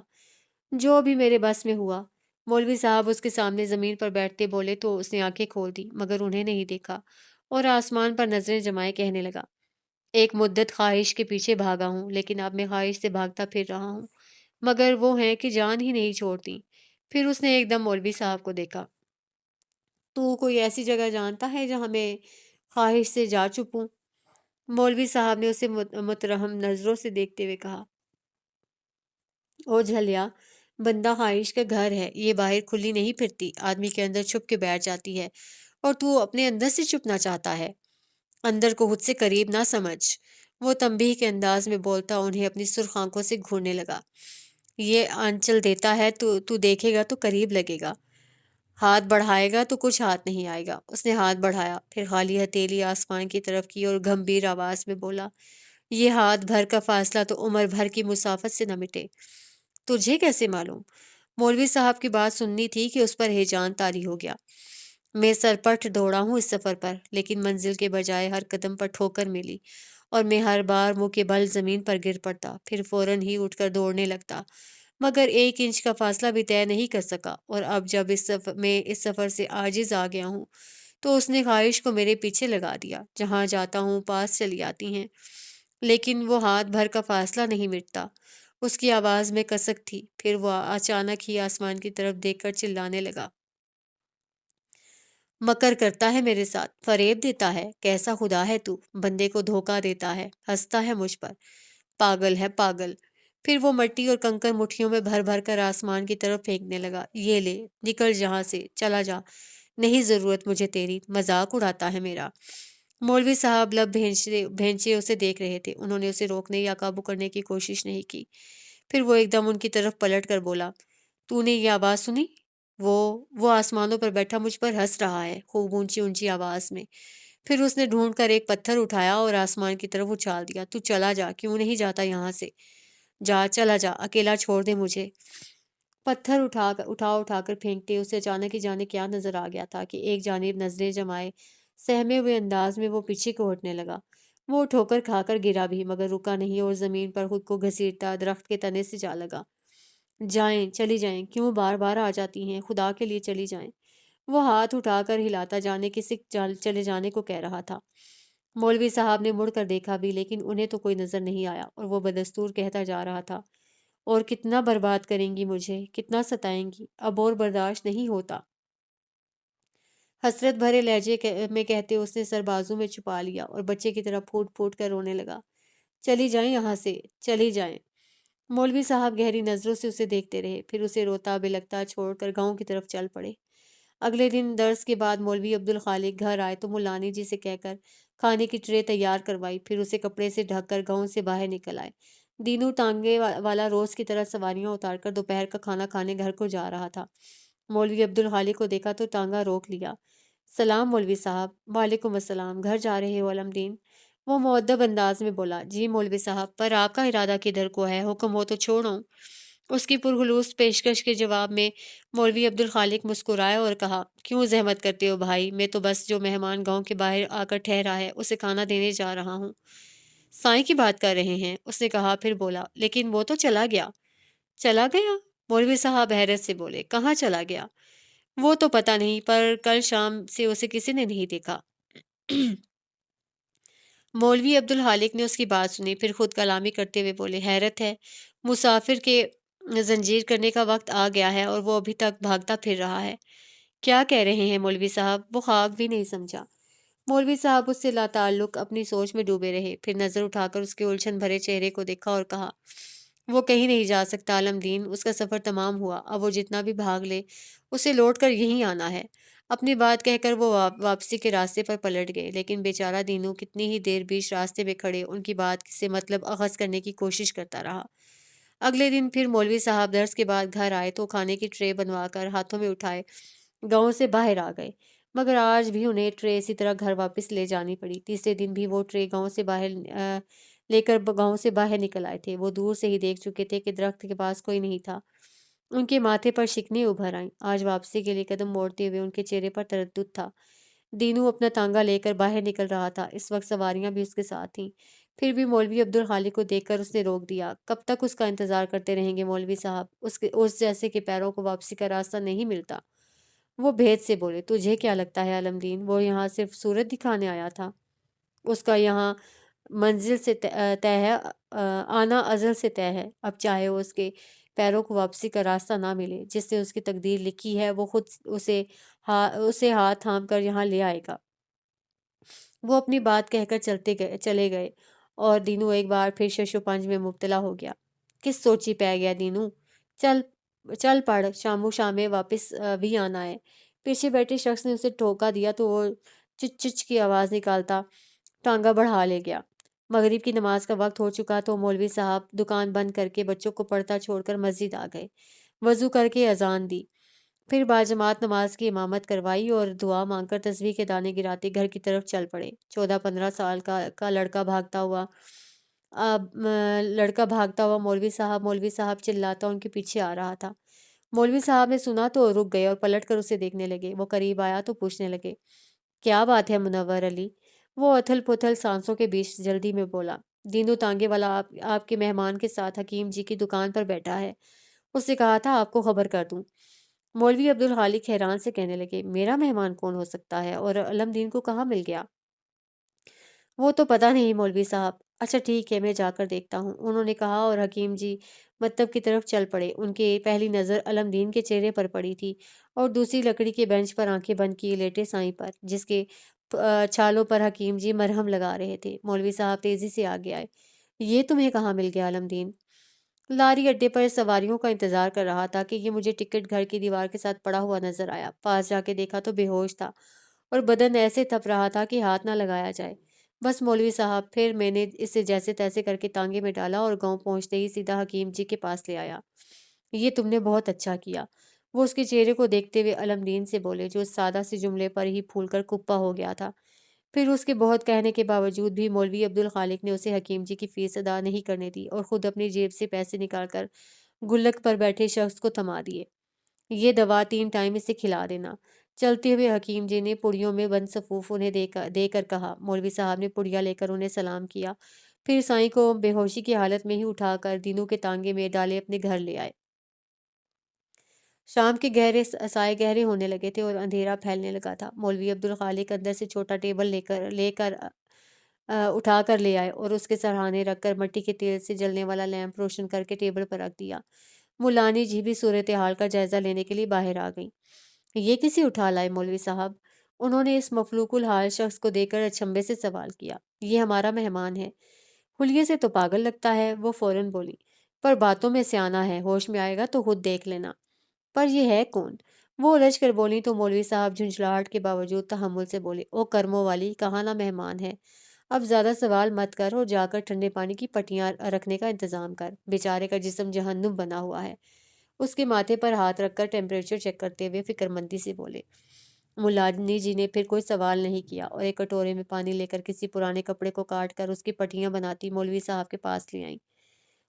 جو بھی میرے بس میں ہوا۔ مولوی صاحب اس کے سامنے زمین پر بیٹھتے بولے تو اس نے آنکھیں کھول دی، مگر انہیں نہیں دیکھا اور آسمان پر نظریں جمائے کہنے لگا، ایک مدت خواہش کے پیچھے بھاگا ہوں، لیکن اب میں خواہش سے بھاگتا پھر رہا ہوں، مگر وہ ہیں کہ جان ہی نہیں چھوڑتی۔ پھر اس نے ایک دم مولوی صاحب کو دیکھا، تو کوئی ایسی جگہ جانتا ہے جہاں میں خواہش سے جا چپوں؟ مولوی صاحب نے اسے مترحم نظروں سے دیکھتے ہوئے کہا، او جھلیا، بندہ خواہش کا گھر ہے، یہ باہر کھلی نہیں پھرتی، آدمی کے اندر چھپ کے بیٹھ جاتی ہے، اور تو اپنے اندر سے چھپنا چاہتا ہے، اندر کو خود سے قریب نہ سمجھ۔ وہ تنبیہ کے انداز میں بولتا انہیں اپنی سرخ آنکھوں سے گھورنے لگا، یہ آنچل دیتا ہے، تو دیکھے گا تو قریب لگے گا۔ ہاتھ بڑھائے گا تو کچھ ہاتھ نہیں آئے گا۔ اس نے ہاتھ بڑھایا، پھر خالی ہتھیلی آسمان کی طرف کی اور گھمبیر آواز میں بولا، یہ ہاتھ بھر کا فاصلہ تو عمر بھر کی مسافت سے نہ مٹے۔ تجھے کیسے معلوم؟ مولوی صاحب کی بات سننی تھی کہ اس پر ہیجان طاری ہو گیا۔ میں سرپٹ دوڑا ہوں اس سفر پر، لیکن منزل کے بجائے ہر قدم پر ٹھوکر ملی، اور میں ہر بار منہ کے بل زمین پر گر پڑتا، پھر فوراً ہی اٹھ کر دوڑنے لگتا، مگر 1 انچ کا فاصلہ بھی طے نہیں کر سکا۔ اور اب جب میں اس سفر سے عاجز آ گیا ہوں تو اس نے خواہش کو میرے پیچھے لگا دیا، جہاں جاتا ہوں پاس چلی آتی ہیں، لیکن وہ ہاتھ بھر کا فاصلہ نہیں مٹتا۔ اس کی آواز میں کسک تھی، پھر وہ اچانک ہی آسمان کی طرف دیکھ کر چلانے لگا، مکر کرتا ہے میرے ساتھ، فریب دیتا ہے، کیسا خدا ہے تو، بندے کو دھوکہ دیتا ہے، ہنستا ہے مجھ پر، پاگل ہے پاگل۔ پھر وہ مٹی اور کنکر مٹھیوں میں بھر بھر کر آسمان کی طرف پھینکنے لگا، یہ لے، نکل جہاں سے، چلا جا، نہیں ضرورت مجھے تیری، مذاق اڑاتا ہے میرا۔ مولوی صاحب لب بھینچے اسے دیکھ رہے تھے، انہوں نے اسے روکنے یا قابو کرنے کی کوشش نہیں کی۔ پھر وہ ایک دم ان کی طرف پلٹ کر بولا، تو نے یہ آواز سنی؟ وہ وہ آسمانوں پر بیٹھا مجھ پر ہنس رہا ہے، خوب اونچی اونچی آواز میں۔ پھر اس نے ڈھونڈ کر ایک پتھر اٹھایا اور آسمان کی طرف اچھال دیا۔ تو چلا جا، کیوں نہیں جاتا یہاں سے؟ جا، چلا جا، اکیلا چھوڑ دے مجھے۔ پتھر اٹھا کر پھینکتے اسے اچانک ہی جانے کیا نظر آ گیا تھا کہ ایک جانب نظریں جمائے سہمے ہوئے انداز میں وہ پیچھے کو ہٹنے لگا۔ وہ ٹھوکر کھا کر گرا بھی، مگر رکا نہیں اور زمین پر خود کو گھسیٹتا درخت کے تنے سے جا لگا۔ جائیں، چلی جائیں، کیوں بار بار آ جاتی ہیں؟ خدا کے لیے چلی جائیں۔ وہ ہاتھ اٹھا کر ہلاتا جانے کسی چلے جانے کو کہہ رہا تھا۔ مولوی صاحب نے مڑ کر دیکھا بھی، لیکن انہیں تو کوئی نظر نہیں آیا، اور وہ بدستور کہتا جا رہا تھا، اور کتنا برباد کریں گی مجھے، کتنا ستائیں گی، اب اور برداشت نہیں ہوتا۔ حسرت بھرے لہجے میں کہتے اس نے سر بازو میں چھپا لیا اور بچے کی طرح پھوٹ پھوٹ کر رونے لگا، چلی جائیں یہاں سے، چلی جائیں۔ مولوی صاحب گہری نظروں سے اسے دیکھتے رہے، پھر اسے روتا بلکتا چھوڑ کر گاؤں کی طرف چل پڑے۔ اگلے دن درس کے بعد مولوی عبدالخالق گھر آئے تو ملانی جی سے کہہ کر کھانے کی ٹرے تیار کروائی، پھر اسے کپڑے سے ڈھک کر گاؤں سے باہر نکل آئے۔ دینو ٹانگے والا روز کی طرح سواریاں اتار کر دوپہر کا کھانا کھانے گھر کو جا رہا تھا۔ مولوی عبدالخالق کو دیکھا تو ٹانگا روک لیا۔ سلام مولوی صاحب۔ وعلیکم السلام، گھر جا رہے ہو علم دین؟ وہ مؤدب انداز میں بولا، جی مولوی صاحب، پر آپ کا ارادہ کدھر کو ہے؟ حکم ہو تو چھوڑو۔ اس کی پرخلوص پیشکش کے جواب میں مولوی عبدالخالق مسکرائے اور کہا، کیوں زحمت کرتے ہو بھائی، میں تو بس جو مہمان گاؤں کے باہر آ کر ٹھہرا ہے اسے کھانا دینے جا رہا ہوں۔ سائیں کی بات کر رہے ہیں؟ اس نے کہا، پھر بولا، لیکن وہ تو چلا گیا۔ چلا گیا؟ مولوی صاحب حیرت سے بولے، کہاں چلا گیا؟ وہ تو پتہ نہیں، پر کل شام سے اسے کسی نے نہیں دیکھا۔ مولوی عبدالخالق نے اس کی بات سنی، پھر خود کلامی کرتے ہوئے بولے، حیرت ہے، مسافر کے زنجیر کرنے کا وقت آ گیا ہے اور وہ ابھی تک بھاگتا پھر رہا ہے۔ کیا کہہ رہے ہیں مولوی صاحب؟ وہ خواب بھی نہیں سمجھا۔ مولوی صاحب اس سے لاتعلق اپنی سوچ میں ڈوبے رہے، پھر نظر اٹھا کر اس کے الجھن بھرے چہرے کو دیکھا اور کہا، وہ کہیں نہیں جا سکتا عالم دین، اس کا سفر تمام ہوا، اب وہ جتنا بھی بھاگ لے اسے لوٹ کر یہیں آنا ہے۔ اپنی بات کہہ کر وہ واپسی کے راستے پر پلٹ گئے، لیکن بیچارہ دینو کتنی ہی دیر بیچ راستے میں کھڑے ان کی بات سے مطلب اخذ کرنے کی کوشش کرتا رہا۔ اگلے دن پھر مولوی صاحب درس کے بعد گھر آئے تو کھانے کی ٹرے بنوا کر ہاتھوں میں اٹھائے گاؤں سے باہر آ گئے، مگر آج بھی انہیں ٹرے اسی طرح گھر واپس لے جانی پڑی۔ تیسرے دن بھی وہ ٹرے لے کر گاؤں سے باہر نکل آئے تھے۔ وہ دور سے ہی دیکھ چکے تھے کہ درخت کے پاس کوئی نہیں تھا۔ ان کے ماتھے پر شکنیں ابھر آئیں۔ آج واپسی کے لیے قدم موڑتے ہوئے ان کے چہرے پر تردد تھا۔ دینو اپنا تانگا لے کر باہر نکل رہا تھا، اس وقت سواریاں بھی اس کے ساتھ تھیں۔ پھر بھی مولوی عبدالخالق کو دیکھ کر اس نے روک دیا، کب تک اس کا انتظار کرتے رہیں گے مولوی صاحب؟ اس جیسے کہ پیروں کو واپسی کا راستہ نہیں ملتا۔ وہ بھید سے بولے، تجھے کیا لگتا ہے عالم دین، وہ یہاں صرف صورت دکھانے آیا تھا؟ اس کا یہاں منزل سے طے ہے، آنا ازل سے طے ہے۔ اب چاہے اس کے پیروں کو واپسی کا راستہ نہ ملے، جس نے اس کی تقدیر لکھی ہے وہ خود اسے ہاتھ تھام کر یہاں لے آئے گا۔ وہ اپنی بات کہہ کر چلے گئے اور دینو ایک بار پھر شش و پنج میں مبتلا ہو گیا۔ کس سوچی پہ گیا دینو؟ چل چل پڑ، شامو شامے واپس بھی آنا ہے۔ پیچھے بیٹھے شخص نے اسے ٹھوکا دیا تو وہ چچ چچ کی آواز نکالتا ٹانگا بڑھا لے گیا۔ مغرب کی نماز کا وقت ہو چکا تو مولوی صاحب دکان بند کر کے بچوں کو پڑھتا چھوڑ کر مسجد آ گئے، وضو کر کے اذان دی۔ پھر باجماعت نماز کی امامت کروائی اور دعا مانگ کر تسبیح کے دانے گراتے گھر کی طرف چل پڑے۔ 14-15 سال کا لڑکا بھاگتا ہوا مولوی صاحب چلاتا ان کے پیچھے آ رہا تھا۔ مولوی صاحب نے سنا تو رک گئے اور پلٹ کر اسے دیکھنے لگے۔ وہ قریب آیا تو پوچھنے لگے، کیا بات ہے منور علی؟ وہ اتھل پتھل سانسوں کے بیچ جلدی میں بولا، دینو تانگے والا آپ کے مہمان کے ساتھ حکیم جی کی دکان پر بیٹھا ہے، اس سے کہا تھا آپ کو خبر کر دوں۔ مولوی عبدالخالق حیران سے کہنے لگے، میرا مہمان کون ہو سکتا ہے اور علم دین کو کہاں مل گیا؟ وہ تو پتہ نہیں مولوی صاحب۔ اچھا ٹھیک ہے، میں جا کر دیکھتا ہوں، انہوں نے کہا اور حکیم جی مکتب کی طرف چل پڑے۔ ان کی پہلی نظر علم دین کے چہرے پر پڑی تھی اور دوسری لکڑی کے بینچ پر آنکھیں بند کیے لیٹے سائیں پر، جس کے چھالوں پر حکیم جی مرہم لگا رہے تھے۔ مولوی صاحب تیزی سے آگے آئے۔ یہ تمہیں کہاں مل گیا علم دین؟ لاری اڈے پر سواریوں کا انتظار کر رہا تھا کہ یہ مجھے ٹکٹ گھر کی دیوار کے ساتھ پڑا ہوا نظر آیا۔ پاس جا کے دیکھا تو بے ہوش تھا اور بدن ایسے تپ رہا تھا کہ ہاتھ نہ لگایا جائے۔ بس مولوی صاحب، پھر میں نے اسے جیسے تیسے کر کے تانگے میں ڈالا اور گاؤں پہنچتے ہی سیدھا حکیم جی کے پاس لے آیا۔ یہ تم نے بہت اچھا کیا، وہ اس کے چہرے کو دیکھتے ہوئے علم دین سے بولے، جو اس سادہ سے جملے پر ہی پھول کر کپا ہو گیا تھا۔ پھر اس کے بہت کہنے کے باوجود بھی مولوی عبدالخالق نے اسے حکیم جی کی فیس ادا نہیں کرنے دی اور خود اپنی جیب سے پیسے نکال کر گلک پر بیٹھے شخص کو تھما دیے۔ یہ دوا 3 ٹائم اسے کھلا دینا۔ چلتے ہوئے حکیم جی نے پڑیوں میں بند صفوف انہیں دے کر کہا۔ مولوی صاحب نے پڑیا لے کر انہیں سلام کیا، پھر سائیں کو بے ہوشی کی حالت میں ہی اٹھا کر دینوں کے تانگے میں ڈالے اپنے گھر لے آئے۔ شام کے سائے گہرے ہونے لگے تھے اور اندھیرا پھیلنے لگا تھا۔ مولوی عبدالخالق اندر سے چھوٹا ٹیبل لے کر اٹھا کر لے آئے اور اس کے سرہانے رکھ کر مٹی کے تیل سے جلنے والا لیمپ روشن کر کے ٹیبل پر رکھ دیا۔ ملانی جی بھی صورتحال کا جائزہ لینے کے لیے باہر آ گئیں۔ یہ کسی اٹھا لائے مولوی صاحب؟ انہوں نے اس مفلوک الحال شخص کو دیکھ کر اچنبھے سے سوال کیا۔ یہ ہمارا مہمان ہے۔ حلیے سے تو پاگل لگتا ہے، وہ فوراً بولی، پر باتوں میں سیاںا ہے، ہوش میں آئے گا تو خود دیکھ لینا۔ پر یہ ہے کون؟ وہ الجھ کر بولی تو مولوی صاحب جھنجھلاہٹ کے باوجود تحمل سے بولے، او کرموں والی، کہاں نہ مہمان ہے۔ اب زیادہ سوال مت کر اور جا کر ٹھنڈے پانی کی پٹیاں رکھنے کا انتظام کر۔ بیچارے کا جسم جہنم بنا ہوا ہے۔ اس کے ماتھے پر ہاتھ رکھ کر ٹیمپریچر چیک کرتے ہوئے فکر مندی سے بولے۔ ملانی جی نے پھر کوئی سوال نہیں کیا اور ایک کٹورے میں پانی لے کر کسی پرانے کپڑے کو کاٹ کر اس کی پٹیاں بناتی مولوی صاحب کے پاس لے آئیں۔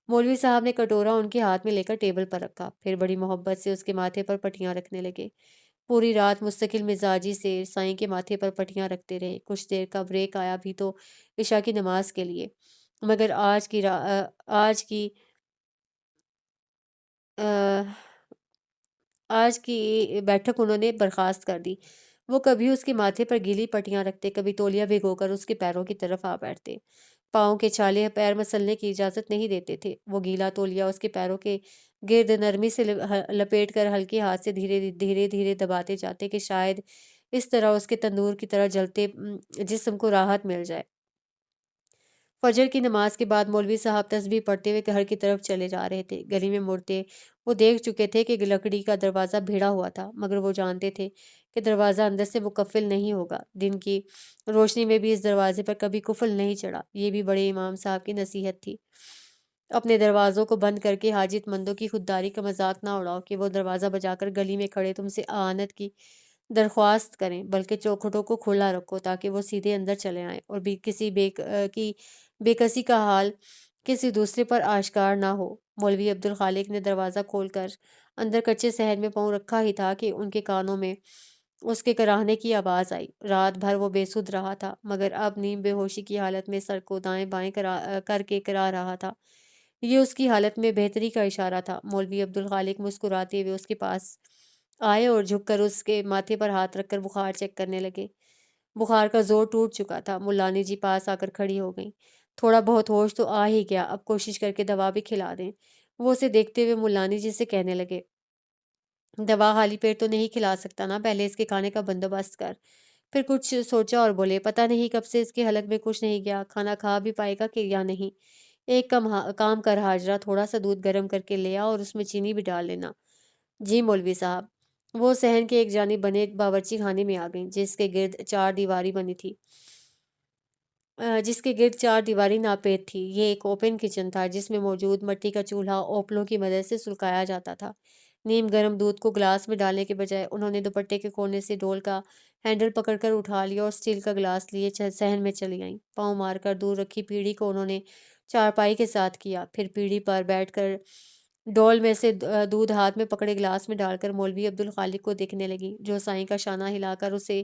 مولوی صاحب نے کٹورا ان کے ہاتھ میں لے کر ٹیبل پر رکھا، پھر بڑی محبت سے اس کے ماتھے پر پٹیاں رکھنے لگے۔ پوری رات مستقل مزاجی سے سائیں کے ماتھے پر پٹیاں رکھتے رہے۔ کچھ دیر کا بریک آیا بھی تو عشاء کی نماز کے لیے، مگر آج کی بیٹھک انہوں نے برخاست کر دی۔ وہ کبھی اس کے ماتھے پر گیلی پٹیاں رکھتے، کبھی تولیہ بھگو کر اس کے پیروں کی طرف آ بیٹھتے۔ پاؤں کے چھالے پیر مسلنے کی اجازت نہیں دیتے تھے۔ وہ گیلا تولیہ اس کے پیروں کے گرد نرمی سے لپیٹ کر ہلکے ہاتھ سے دھیرے دھیرے دباتے جاتے کہ شاید اس طرح اس کے تندور کی طرح جلتے جسم کو راحت مل جائے۔ فجر کی نماز کے بعد مولوی صاحب تسبیح پڑھتے ہوئے گھر کی طرف چلے جا رہے تھے۔ گلی میں مڑتے وہ دیکھ چکے تھے کہ لکڑی کا دروازہ بھیڑا ہوا تھا، مگر وہ جانتے تھے کہ دروازہ اندر سے مقفل نہیں ہوگا۔ دن کی روشنی میں بھی اس دروازے پر کبھی قفل نہیں چڑھا۔ یہ بھی بڑے امام صاحب کی نصیحت تھی، اپنے دروازوں کو بند کر کے حاجت مندوں کی خودداری کا مذاق نہ اڑاؤ کہ وہ دروازہ بجا کر گلی میں کھڑے تم سے اعانت کی درخواست کریں، بلکہ چوکھٹوں کو کھلا رکھو تاکہ وہ سیدھے اندر چلے آئیں اور بھی کسی کی بے کسی کا حال کسی دوسرے پر آشکار نہ ہو۔ مولوی عبدالخالق نے دروازہ کھول کر اندر کچے صحن میں پاؤں رکھا ہی تھا کہ ان کے کانوں میں اس کے کراہنے کی آواز آئی۔ رات بھر وہ بے سدھ رہا تھا، مگر اب نیم بے ہوشی کی حالت میں سر کو دائیں بائیں کر کے کرا رہا تھا۔ یہ اس کی حالت میں بہتری کا اشارہ تھا۔ مولوی عبدالخالق مسکراتے ہوئے اس کے پاس آئے اور جھک کر اس کے ماتھے پر ہاتھ رکھ کر بخار چیک کرنے لگے۔ بخار کا زور ٹوٹ چکا تھا۔ ملانی جی پاس آ کر کھڑی ہو گئیں۔ تھوڑا بہت ہوش تو آ ہی گیا، اب کوشش کر کے دوا بھی کھلا دیں۔ وہ اسے دیکھتے ہوئے ملانی جی سے کہنے لگے، دوا خالی پیٹ تو نہیں کھلا سکتا نا، پہلے اس کے کھانے کا بندوبست کر۔ پھر کچھ سوچا اور بولے، پتہ نہیں کب سے اس کے حلق میں کچھ نہیں گیا، کھانا کھا بھی پائے گا کہ یا نہیں۔ ایک کام کر حاجرہ، تھوڑا سا دودھ گرم کر کے لے آ اور اس میں چینی بھی ڈال لینا۔ جی مولوی صاحب۔ وہ صحن کے ایک جانب بنے ایک باورچی خانے میں آ گئیں، جس کے گرد 4 دیواری ناپید تھی۔ یہ ایک اوپن کچن تھا جس میں موجود مٹی کا چولہا اوپلوں کی مدد سے سلکایا جاتا تھا۔ نیم گرم دودھ کو گلاس میں ڈالنے کے بجائے انہوں نے دوپٹے کے کونے سے ڈول کا ہینڈل پکڑ کر اٹھا لیا اور اسٹیل کا گلاس لیے صحن میں چلی آئیں۔ پاؤں مار کر دور رکھی پیڑھی کو انہوں نے چارپائی کے ساتھ کیا، پھر پیڑھی پر بیٹھ کر ڈول میں سے دودھ ہاتھ میں پکڑے گلاس میں ڈال کر مولوی عبدالخالق کو دیکھنے لگی، جو سائیں کا شانہ ہلا کر اسے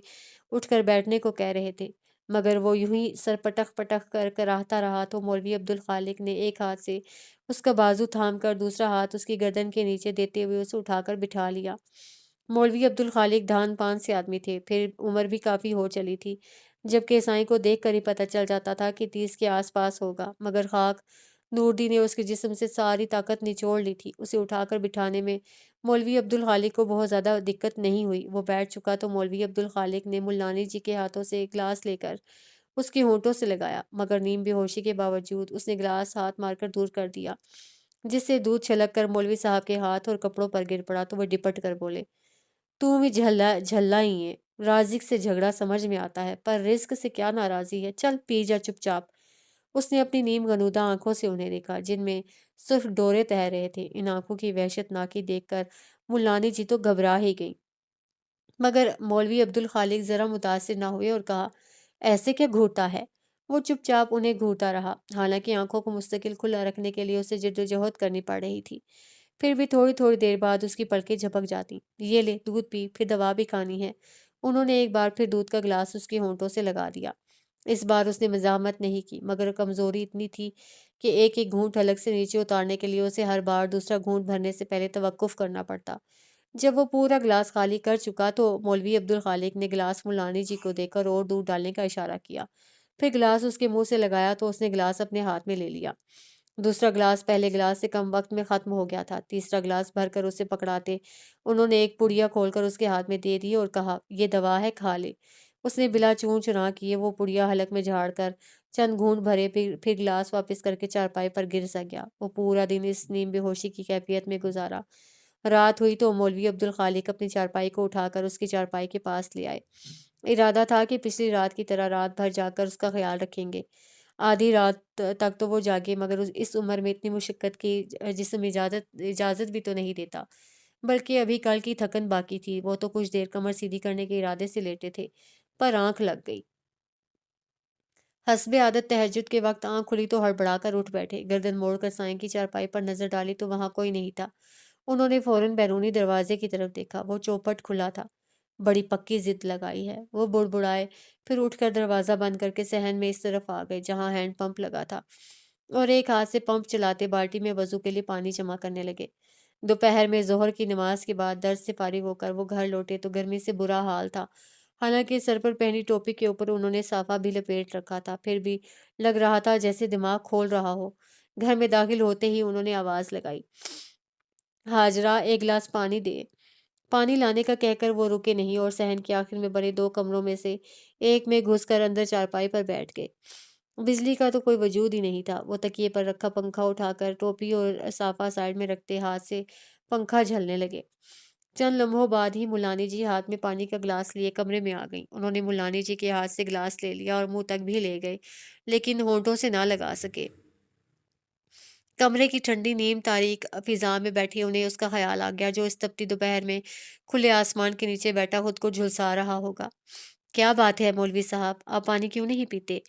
اٹھ کر بیٹھنے کو کہہ رہے تھے، مگر وہ یوں ہی سر پٹخ پٹخ کر کراہتا رہا تو مولوی عبدالخالق نے ایک ہاتھ سے اس کا بازو تھام کر دوسرا ہاتھ اس کی گردن کے نیچے دیتے ہوئے اسے اٹھا کر بٹھا لیا۔ مولوی عبدالخالق دھان پان سے آدمی تھے، پھر عمر بھی کافی ہو چلی تھی، جبکہ سائیں کو دیکھ کر ہی پتہ چل جاتا تھا کہ 30 کے آس پاس ہوگا، مگر خاک نوردی نے اس کے جسم سے ساری طاقت نچوڑ لی تھی۔ اسے اٹھا کر بٹھانے میں مولوی عبدالخالق کو بہت زیادہ دقت نہیں ہوئی۔ وہ بیٹھ چکا تو مولوی عبدالخالق نے ملانی جی کے ہاتھوں سے ایک گلاس لے کر اس کے ہونٹوں سے لگایا، مگر نیم بے ہوشی کے باوجود اس نے گلاس ہاتھ مار کر دور کر دیا، جس سے دودھ چھلک کر مولوی صاحب کے ہاتھ اور کپڑوں پر گر پڑا تو وہ ڈپٹ کر بولے، تو بھی جھلا ہی ہے، رازق سے جھگڑا سمجھ میں آتا ہے، پر رزق سے کیا ناراضی ہے، چل پی جا چپ چاپ۔ اس نے اپنی نیم غنودہ آنکھوں سے انہیں دیکھا، جن میں سرخ ڈورے تہ رہے تھے۔ ان آنکھوں کی وحشت ناکی دیکھ کر ملانی جی تو گھبرا ہی گئی، مگر مولوی عبدالخالق ذرا متاثر نہ ہوئے اور کہا، ایسے کیا گھورتا ہے؟ وہ چپ چاپ انہیں گھورتا رہا، حالانکہ آنکھوں کو مستقل کھلا رکھنے کے لیے اسے جدوجہد کرنی پڑ رہی تھی۔ پھر بھی تھوڑی تھوڑی دیر بعد اس کی پلکیں جھپک جاتی۔ یہ لے دودھ پی، پھر دوا بھی کھانی ہے۔ انہوں نے ایک بار پھر دودھ کا گلاس اس کے ہونٹوں سے لگا دیا۔ اس بار اس نے مزاحمت نہیں کی، مگر کمزوری اتنی تھی کہ ایک ایک گھونٹ حلق سے نیچے اتارنے کے لیے اسے ہر بار دوسرا گھونٹ بھرنے سے پہلے توقف کرنا پڑتا۔ جب وہ پورا گلاس خالی کر چکا تو مولوی عبدالخالق نے گلاس ملانی جی کو دے کر اور دودھ ڈالنے کا اشارہ کیا۔ پھر گلاس اس کے منہ سے لگایا تو اس نے گلاس اپنے ہاتھ میں لے لیا۔ دوسرا گلاس پہلے گلاس سے کم وقت میں ختم ہو گیا تھا۔ تیسرا گلاس بھر کر اسے پکڑاتے انہوں نے ایک پڑیا کھول کر اس کے ہاتھ میں دے دی اور کہا، یہ دوا ہے، کھا لے۔ اس نے بلا چون چنا کیے وہ پڑیا حلق میں جھاڑ کر چند گھونٹ بھرے، پھر گلاس واپس کر کے چارپائی پر گر سا گیا۔ وہ پورا دن اس نیم بے ہوشی کی کیفیت میں گزارا۔ رات ہوئی تو مولوی عبدالخالق اپنی چارپائی کو اٹھا کر اس کی چارپائی کے پاس لے آئے۔ ارادہ تھا کہ پچھلی رات کی طرح رات بھر جاگ کر اس کا خیال رکھیں گے۔ آدھی رات تک تو وہ جاگے، مگر اس عمر میں اتنی مشقت کی جسم اجازت بھی تو نہیں دیتا، بلکہ ابھی کل کی تھکن باقی تھی۔ وہ تو کچھ دیر کمر سیدھی کرنے کے ارادے سے لیٹے تھے، پر آنکھ لگ گئی۔ حسب عادت تہجد کے وقت آنکھ کھلی تو ہڑبڑا کر اٹھ بیٹھے۔ گردن موڑ کر سائیں کی چارپائی پر نظر ڈالی تو وہاں کوئی نہیں تھا۔ انہوں نے فوراً بیرونی دروازے کی طرف دیکھا، وہ چوپٹ کھلا تھا۔ بڑی پکی ضد لگائی ہے، وہ بڑبڑائے، پھر اٹھ کر دروازہ بند کر کے صحن میں اس طرف آ گئے جہاں ہینڈ پمپ لگا تھا، اور ایک ہاتھ سے پمپ چلاتے بالٹی میں وضو کے لیے پانی جمع کرنے لگے۔ دوپہر میں ظہر کی نماز کے بعد درس سے فارغ ہو کر وہ گھر لوٹے تو گرمی سے برا حال تھا، حالانکہ سر پر پہنی ٹوپی کے اوپر انہوں نے صافہ بھی لپیٹ رکھا تھا، پھر بھی لگ رہا تھا جیسے دماغ کھول رہا ہو۔ گھر میں داخل ہوتے ہی انہوں نے آواز لگائی، ہاجرہ، ایک گلاس پانی دے۔ پانی لانے کا کہہ کر وہ رکے نہیں اور صحن کے آخر میں بڑے دو کمروں میں سے ایک میں گھس کر اندر چارپائی پر بیٹھ گئے۔ بجلی کا تو کوئی وجود ہی نہیں تھا۔ وہ تکیے پر رکھا پنکھا اٹھا کر ٹوپی اور صافہ سائڈ میں رکھتے ہاتھ سے پنکھا جھلنے لگے۔ چند لمحوں بعد ہی ملانی جی ہاتھ میں پانی کا گلاس لیے کمرے میں آ گئیں۔ انہوں نے ملانی جی کے ہاتھ سے گلاس لے لیا اور منہ تک بھی لے گئے، لیکن ہونٹوں سے نہ لگا سکے۔ کمرے کی ٹھنڈی نیم تاریک فضا میں بیٹھی انہیں اس کا خیال آ گیا، جو اس تپتی دوپہر میں کھلے آسمان کے نیچے بیٹھا خود کو جھلسا رہا ہوگا۔ کیا بات ہے مولوی صاحب، آپ پانی کیوں نہیں پیتے؟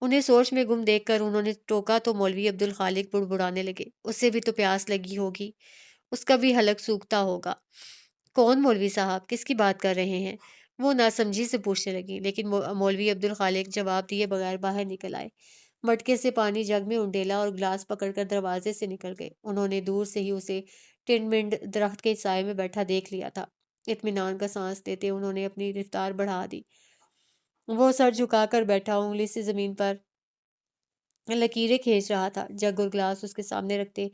انہیں سوچ میں گم دیکھ کر انہوں نے ٹوکا تو مولوی عبدالخالق بڑبڑانے لگے، اسے بھی تو پیاس لگی ہوگی، اس کا بھی حلق سوکھتا ہوگا۔ کون مولوی صاحب، کس کی بات کر رہے ہیں؟ وہ ناسمجھی سے پوچھنے لگی، لیکن مولوی عبدالخالق جواب دیے بغیر باہر نکل آئے، مٹکے سے پانی جگ میں انڈیلا اور گلاس پکڑ کر دروازے سے نکل گئے۔ انہوں نے دور سے ہی اسے ٹن منڈ درخت کے سائے میں بیٹھا دیکھ لیا تھا۔ اطمینان کا سانس لیتے انہوں نے اپنی رفتار بڑھا دی۔ وہ سر جھکا کر بیٹھا، انگلی سے زمین پر لکیریں کھینچ رہا تھا۔ جگ اور گلاس اس کے سامنے رکھتے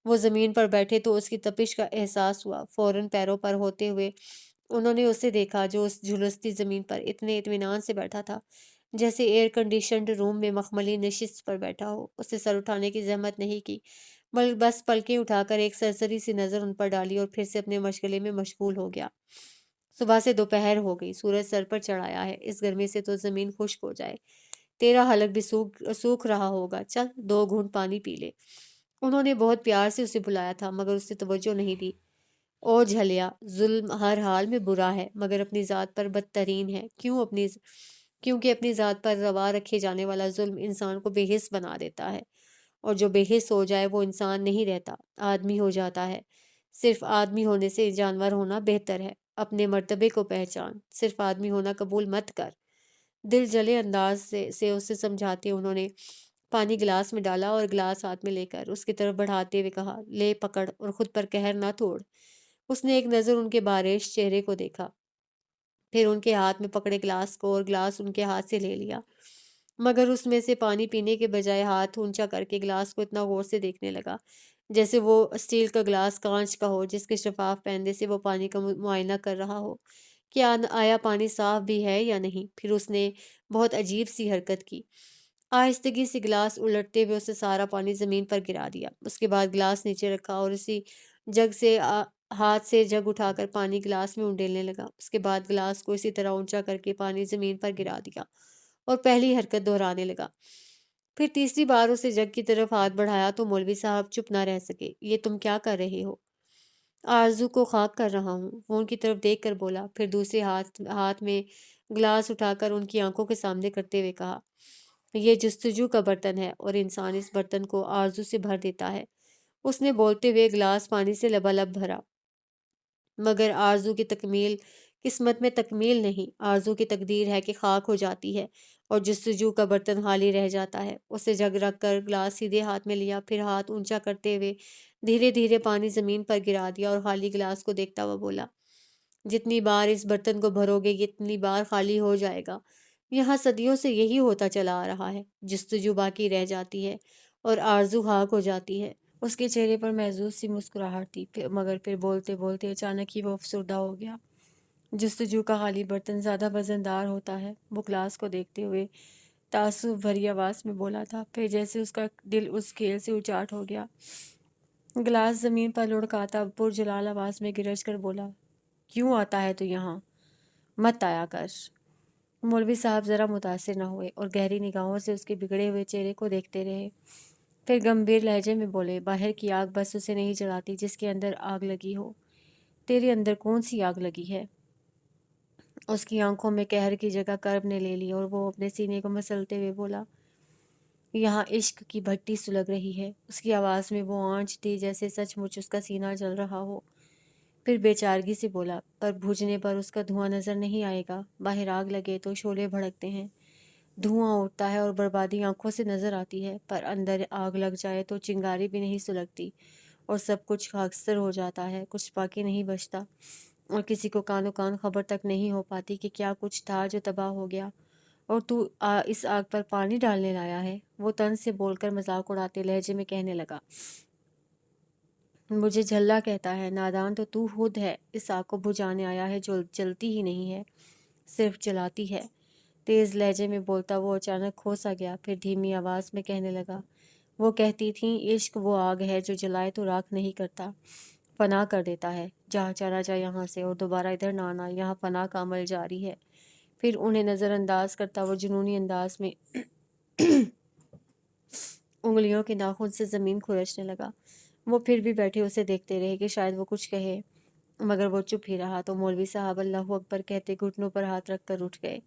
وہ زمین پر بیٹھے تو اس کی تپش کا احساس ہوا۔ فوراً پیروں پر ہوتے ہوئے انہوں نے اسے دیکھا، جو اس جھلستی زمین پر اتنے اطمینان سے بیٹھا تھا جیسے ایئر کنڈیشنڈ روم میں مخملی نشست پر بیٹھا ہو۔ اسے سر اٹھانے کی زحمت نہیں کی، بس پلکیں اٹھا کر ایک سرسری سی نظر ان پر ڈالی اور پھر سے اپنے مشغلے میں مشغول ہو گیا۔ صبح سے دوپہر ہو گئی، سورج سر پر چڑھ آیا ہے، اس گرمی سے تو زمین خشک ہو جائے، تیرا حلق بھی سوکھ رہا ہوگا، چل 2 گھونٹ پانی پی لے۔ انہوں نے بہت پیار سے اسے بلایا تھا، مگر اس نے توجہ نہیں دی۔ او جھلیا، ظلم ہر حال میں برا ہے مگر اپنی ذات پر بدترین ہے۔ کیونکہ اپنی ذات پر روا رکھے جانے والا ظلم انسان کو بے حس بنا دیتا ہے، اور جو بے حس ہو جائے وہ انسان نہیں رہتا، آدمی ہو جاتا ہے۔ صرف آدمی ہونے سے جانور ہونا بہتر ہے۔ اپنے مرتبے کو پہچان، صرف آدمی ہونا قبول مت کر۔ دل جلے انداز سے اسے سمجھاتے انہوں نے پانی گلاس میں ڈالا اور گلاس ہاتھ میں لے کر اس کی طرف بڑھاتے ہوئے کہا، لے پکڑ اور خود پر قہر نہ توڑ۔ اس نے ایک نظر ان کے بارش چہرے کو دیکھا، پھر ان کے ہاتھ میں پکڑے گلاس کو، اور گلاس ان کے ہاتھ سے لے لیا، مگر اس میں سے پانی پینے کے بجائے ہاتھ اونچا کر کے گلاس کو اتنا غور سے دیکھنے لگا جیسے وہ اسٹیل کا گلاس کانچ کا ہو جس کے شفاف پہندے سے وہ پانی کا معائنہ کر رہا ہو کہ آیا پانی صاف بھی ہے یا نہیں۔ پھر اس نے بہت عجیب سی حرکت کی، آہستگی سے گلاس الٹتے ہوئے اسے سارا پانی زمین پر گرا دیا۔ اس کے بعد گلاس نیچے رکھا اور اسی جگ سے ہاتھ سے جگ اٹھا کر پانی گلاس میں انڈیلنے لگا۔ اس کے بعد گلاس کو اسی طرح اونچا کر کے پانی زمین پر گرا دیا اور پہلی حرکت دہرانے لگا۔ پھر تیسری بار اسے جگ کی طرف ہاتھ بڑھایا تو مولوی صاحب چپ نہ رہ سکے۔ یہ تم کیا کر رہے ہو؟ آرزو کو خاک کر رہا ہوں، وہ ان کی طرف دیکھ کر بولا، پھر دوسرے ہاتھ میں گلاس اٹھا کر ان کی آنکھوں کے سامنے کرتے ہوئے کہا، یہ جستجو کا برتن ہے اور انسان اس برتن کو آرزو سے بھر دیتا ہے۔ اس نے بولتے ہوئے گلاس پانی سے لبالب بھرا، مگر آرزو کی تکمیل قسمت میں تکمیل نہیں، آرزو کی تقدیر ہے کہ خاک ہو جاتی ہے اور جستجو کا برتن خالی رہ جاتا ہے۔ اسے جگ رکھ کر گلاس سیدھے ہاتھ میں لیا، پھر ہاتھ اونچا کرتے ہوئے دھیرے دھیرے پانی زمین پر گرا دیا اور خالی گلاس کو دیکھتا ہوا بولا، جتنی بار اس برتن کو بھرو گے اتنی بار خالی ہو جائے گا۔ یہاں صدیوں سے یہی ہوتا چلا آ رہا ہے، جستجو باقی رہ جاتی ہے اور آرزو خاک ہو جاتی ہے۔ اس کے چہرے پر محظوظ سی مسکراہٹ تھی، مگر پھر بولتے بولتے اچانک ہی وہ افسردہ ہو گیا۔ جستجو کا خالی برتن زیادہ وزندار ہوتا ہے، وہ گلاس کو دیکھتے ہوئے تعصب بھری آواز میں بولا تھا، پھر جیسے اس کا دل اس کھیل سے اچاٹ ہو گیا، گلاس زمین پر لڑکاتا پرجلال آواز میں گرج کر بولا، کیوں آتا ہے تو یہاں؟ مت آیا کر۔ مولوی صاحب ذرا متاثر نہ ہوئے اور گہری نگاہوں سے اس کے بگڑے ہوئے چہرے کو دیکھتے رہے، پھر گمبھیر لہجے میں بولے، باہر کی آگ بس اسے نہیں جلاتی جس کے اندر آگ لگی ہو۔ تیرے اندر کون سی آگ لگی ہے؟ اس کی آنکھوں میں قہر کی جگہ کرب نے لے لی اور وہ اپنے سینے کو مسلتے ہوئے بولا، یہاں عشق کی بھٹی سلگ رہی ہے۔ اس کی آواز میں وہ آنچ تھی جیسے سچ مچ اس کا سینہ جل رہا ہو۔ پھر بے چارگی سے بولا، پر بجھنے پر اس کا دھواں نظر نہیں آئے گا، باہر آگ لگے تو شعلے بھڑکتے ہیں، دھواں اٹھتا ہے اور بربادی آنکھوں سے نظر آتی ہے، پر اندر آگ لگ جائے تو چنگاری بھی نہیں سلگتی اور سب کچھ خاکستر ہو جاتا ہے، کچھ باقی نہیں بچتا، اور کسی کو کانو کان خبر تک نہیں ہو پاتی کہ کیا کچھ تھا جو تباہ ہو گیا، اور تو اس آگ پر پانی ڈالنے لایا ہے۔ وہ طنز سے بول کر مذاق اڑاتے لہجے میں کہنے لگا، مجھے جھلا کہتا ہے، نادان تو خود ہے، اس آگ کو بجھانے آیا ہے جو جلتی ہی نہیں ہے، صرف جلاتی ہے۔ تیز لہجے میں بولتا وہ اچانک کھوسا گیا، پھر دھیمی آواز میں کہنے لگا، وہ کہتی تھیں عشق وہ آگ ہے جو جلائے تو راکھ نہیں کرتا، فنا کر دیتا ہے، جا چلا جا یہاں سے اور دوبارہ ادھر نہ آنا، یہاں فنا کا عمل جاری ہے۔ پھر انہیں نظر انداز کرتا وہ جنونی انداز میں انگلیوں کے ناخن سے زمین کھرچنے لگا۔ وہ پھر بھی بیٹھے اسے دیکھتے رہے کہ شاید وہ کچھ کہے، مگر وہ چپ ہی رہا تو مولوی صاحب اللہ اکبر کہتے گھٹنوں پر ہاتھ رکھ کر اٹھ گئے۔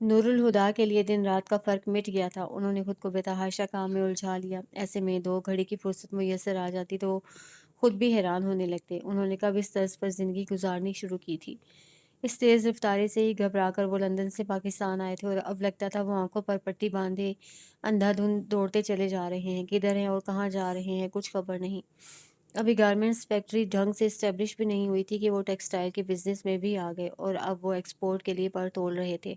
نور الہدا کے لیے دن رات کا فرق مٹ گیا تھا، انہوں نے خود کو بتحاشا کام میں الجھا لیا۔ ایسے میں 2 گھڑی کی فرصت میسر آ جاتی تو خود بھی حیران ہونے لگتے، انہوں نے کب اس طرز پر زندگی گزارنی شروع کی تھی۔ اس تیز رفتاری سے ہی گھبرا کر وہ لندن سے پاکستان آئے تھے اور اب لگتا تھا وہ آنکھوں پر پٹی باندھے اندھا دھند دوڑتے چلے جا رہے ہیں، کدھر ہیں اور کہاں جا رہے ہیں کچھ خبر نہیں۔ ابھی گارمنٹس فیکٹری ڈھنگ سے اسٹیبلش بھی نہیں ہوئی تھی کہ وہ ٹیکسٹائل کے بزنس میں بھی آ گئے اور اب وہ ایکسپورٹ کے لیے پر تول رہے تھے۔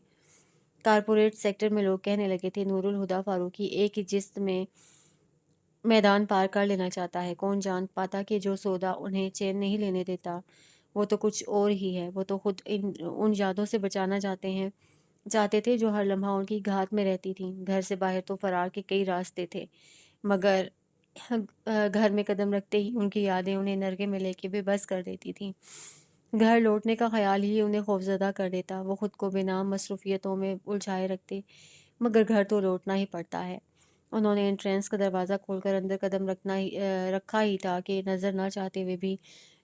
کارپوریٹ سیکٹر میں لوگ کہنے لگے تھے نور الہدا فاروقی ایک ہی جست میں میدان پار کر لینا چاہتا ہے، کون جان پاتا کہ جو سودا انہیں چین نہیں لینے دیتا وہ تو کچھ اور ہی ہے، وہ تو خود ان یادوں سے بچانا چاہتے تھے جو ہر لمحہ ان کی گھات میں رہتی تھیں۔ گھر سے باہر تو فرار کے کئی راستے تھے، مگر گھر میں قدم رکھتے ہی ان کی یادیں انہیں نرگے میں لے کے بے بس کر دیتی تھیں۔ گھر لوٹنے کا خیال ہی انہیں خوفزدہ کر دیتا، وہ خود کو بے نام مصروفیتوں میں الجھائے رکھتے، مگر گھر تو لوٹنا ہی پڑتا ہے۔ انہوں نے انٹرنس کا دروازہ کھول کر اندر قدم رکھا ہی تھا کہ نظر نہ چاہتے ہوئے بھی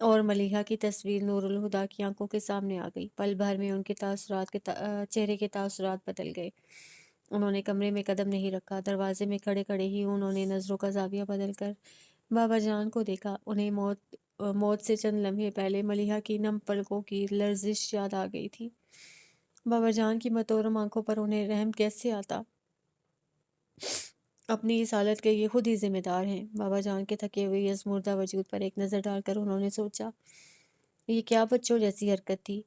اور ملیحہ کی تصویر نور الہدا کی آنکھوں کے سامنے آ گئی۔ پل بھر میں ان کے چہرے کے تاثرات بدل گئے۔ انہوں نے کمرے میں قدم نہیں رکھا، دروازے میں کھڑے کھڑے ہی انہوں نے نظروں کا زاویہ بدل کر بابا جان کو دیکھا۔ انہیں موت سے چند لمحے پہلے ملیحہ کی نم پلکوں کی لرزش یاد آ گئی تھی۔ بابا جان کی متورم آنکھوں پر انہیں رحم کیسے آتا؟ اپنی اس حالت کے یہ خود ہی ذمہ دار ہیں۔ بابا جان کے تھکے ہوئے اس مردہ وجود پر ایک نظر ڈال کر انہوں نے سوچا، یہ کیا بچوں جیسی حرکت تھی؟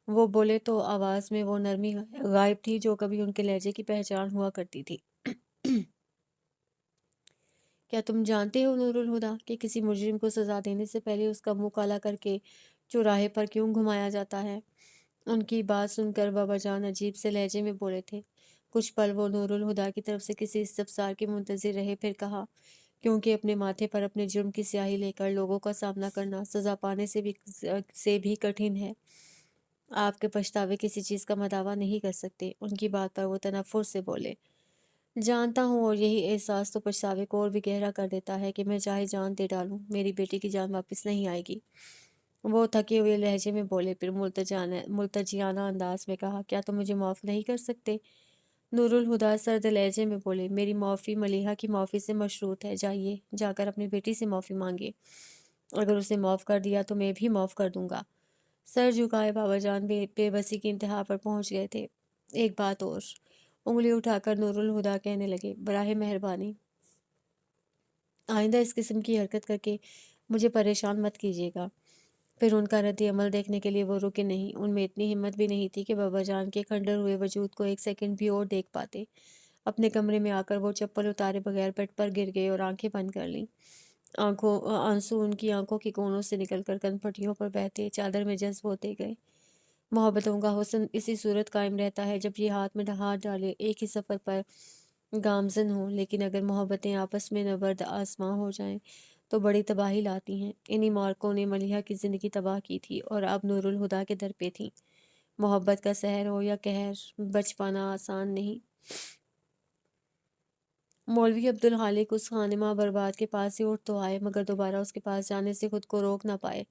وہ بولے تو آواز میں وہ نرمی غائب تھی جو کبھی ان کے لہجے کی پہچان ہوا کرتی تھی۔ کیا تم جانتے ہو نور الہدا کہ کسی مجرم کو سزا دینے سے پہلے اس کا منہ کالا کر کے چوراہے پر کیوں گھمایا جاتا ہے؟ ان کی بات سن کر بابا جان عجیب سے لہجے میں بولے تھے۔ کچھ پل وہ نور الہدا کی طرف سے کسی استفسار کے منتظر رہے، پھر کہا، کیونکہ اپنے ماتھے پر اپنے جرم کی سیاہی لے کر لوگوں کا سامنا کرنا سزا پانے سے بھی کٹھن ہے۔ آپ کے پچھتاوے کسی چیز کا مداوع نہیں کر سکتے۔ ان کی بات پر وہ تنفر سے بولے، جانتا ہوں، اور یہی احساس تو پچھتاوے کو اور بھی گہرا کر دیتا ہے کہ میں چاہے جان دے ڈالوں، میری بیٹی کی جان واپس نہیں آئے گی۔ وہ تھکے ہوئے لہجے میں بولے، پھر ملتجیانہ انداز میں کہا، کیا تم مجھے معاف نہیں کر سکتے؟ نور الہدا سرد لہجے میں بولے، میری معافی ملیحہ کی معافی سے مشروط ہے، جائیے جا کر اپنی بیٹی سے معافی مانگے، اگر اسے معاف کر دیا تو میں بھی معاف کر دوں گا۔ سر جھکائے بابا جان بے بسی کی انتہا پر پہنچ گئے تھے۔ ایک بات اور، انگلی اٹھا کر نور الہدا کہنے لگے، براہ مہربانی آئندہ اس قسم کی حرکت کر کے مجھے پریشان مت کیجیے گا۔ پھر ان کا رد عمل دیکھنے کے لیے وہ رکے نہیں۔ ان میں اتنی ہمت بھی نہیں تھی کہ بابا جان کے کھنڈر ہوئے وجود کو ایک سیکنڈ بھی اور دیکھ پاتے۔ اپنے کمرے میں آ کر وہ چپل اتارے بغیر بیڈ پر گر گئے اور آنکھیں بند کر لیں۔ آنسو ان کی آنکھوں کے کونوں سے نکل کر کن پٹیوں پر بہتے چادر میں جذب ہوتے گئے۔ محبتوں کا حسن اسی صورت قائم رہتا ہے جب یہ ہاتھ میں ہاتھ ڈالے ایک ہی سفر پر گامزن ہوں، لیکن اگر محبتیں آپس میں نبرد آسماں ہو جائیں تو بڑی تباہی لاتی ہیں۔ انہی مارکوں نے ملیحہ کی زندگی تباہ کی تھی اور اب نور الہدا کے در پہ تھیں۔ محبت کا سحر ہو یا قہر، بچ پانا آسان نہیں۔ مولوی عبدالخالق اس خانمہ برباد کے پاس سے اٹھ تو آئے، مگر دوبارہ اس کے پاس جانے سے خود کو روک نہ پائے۔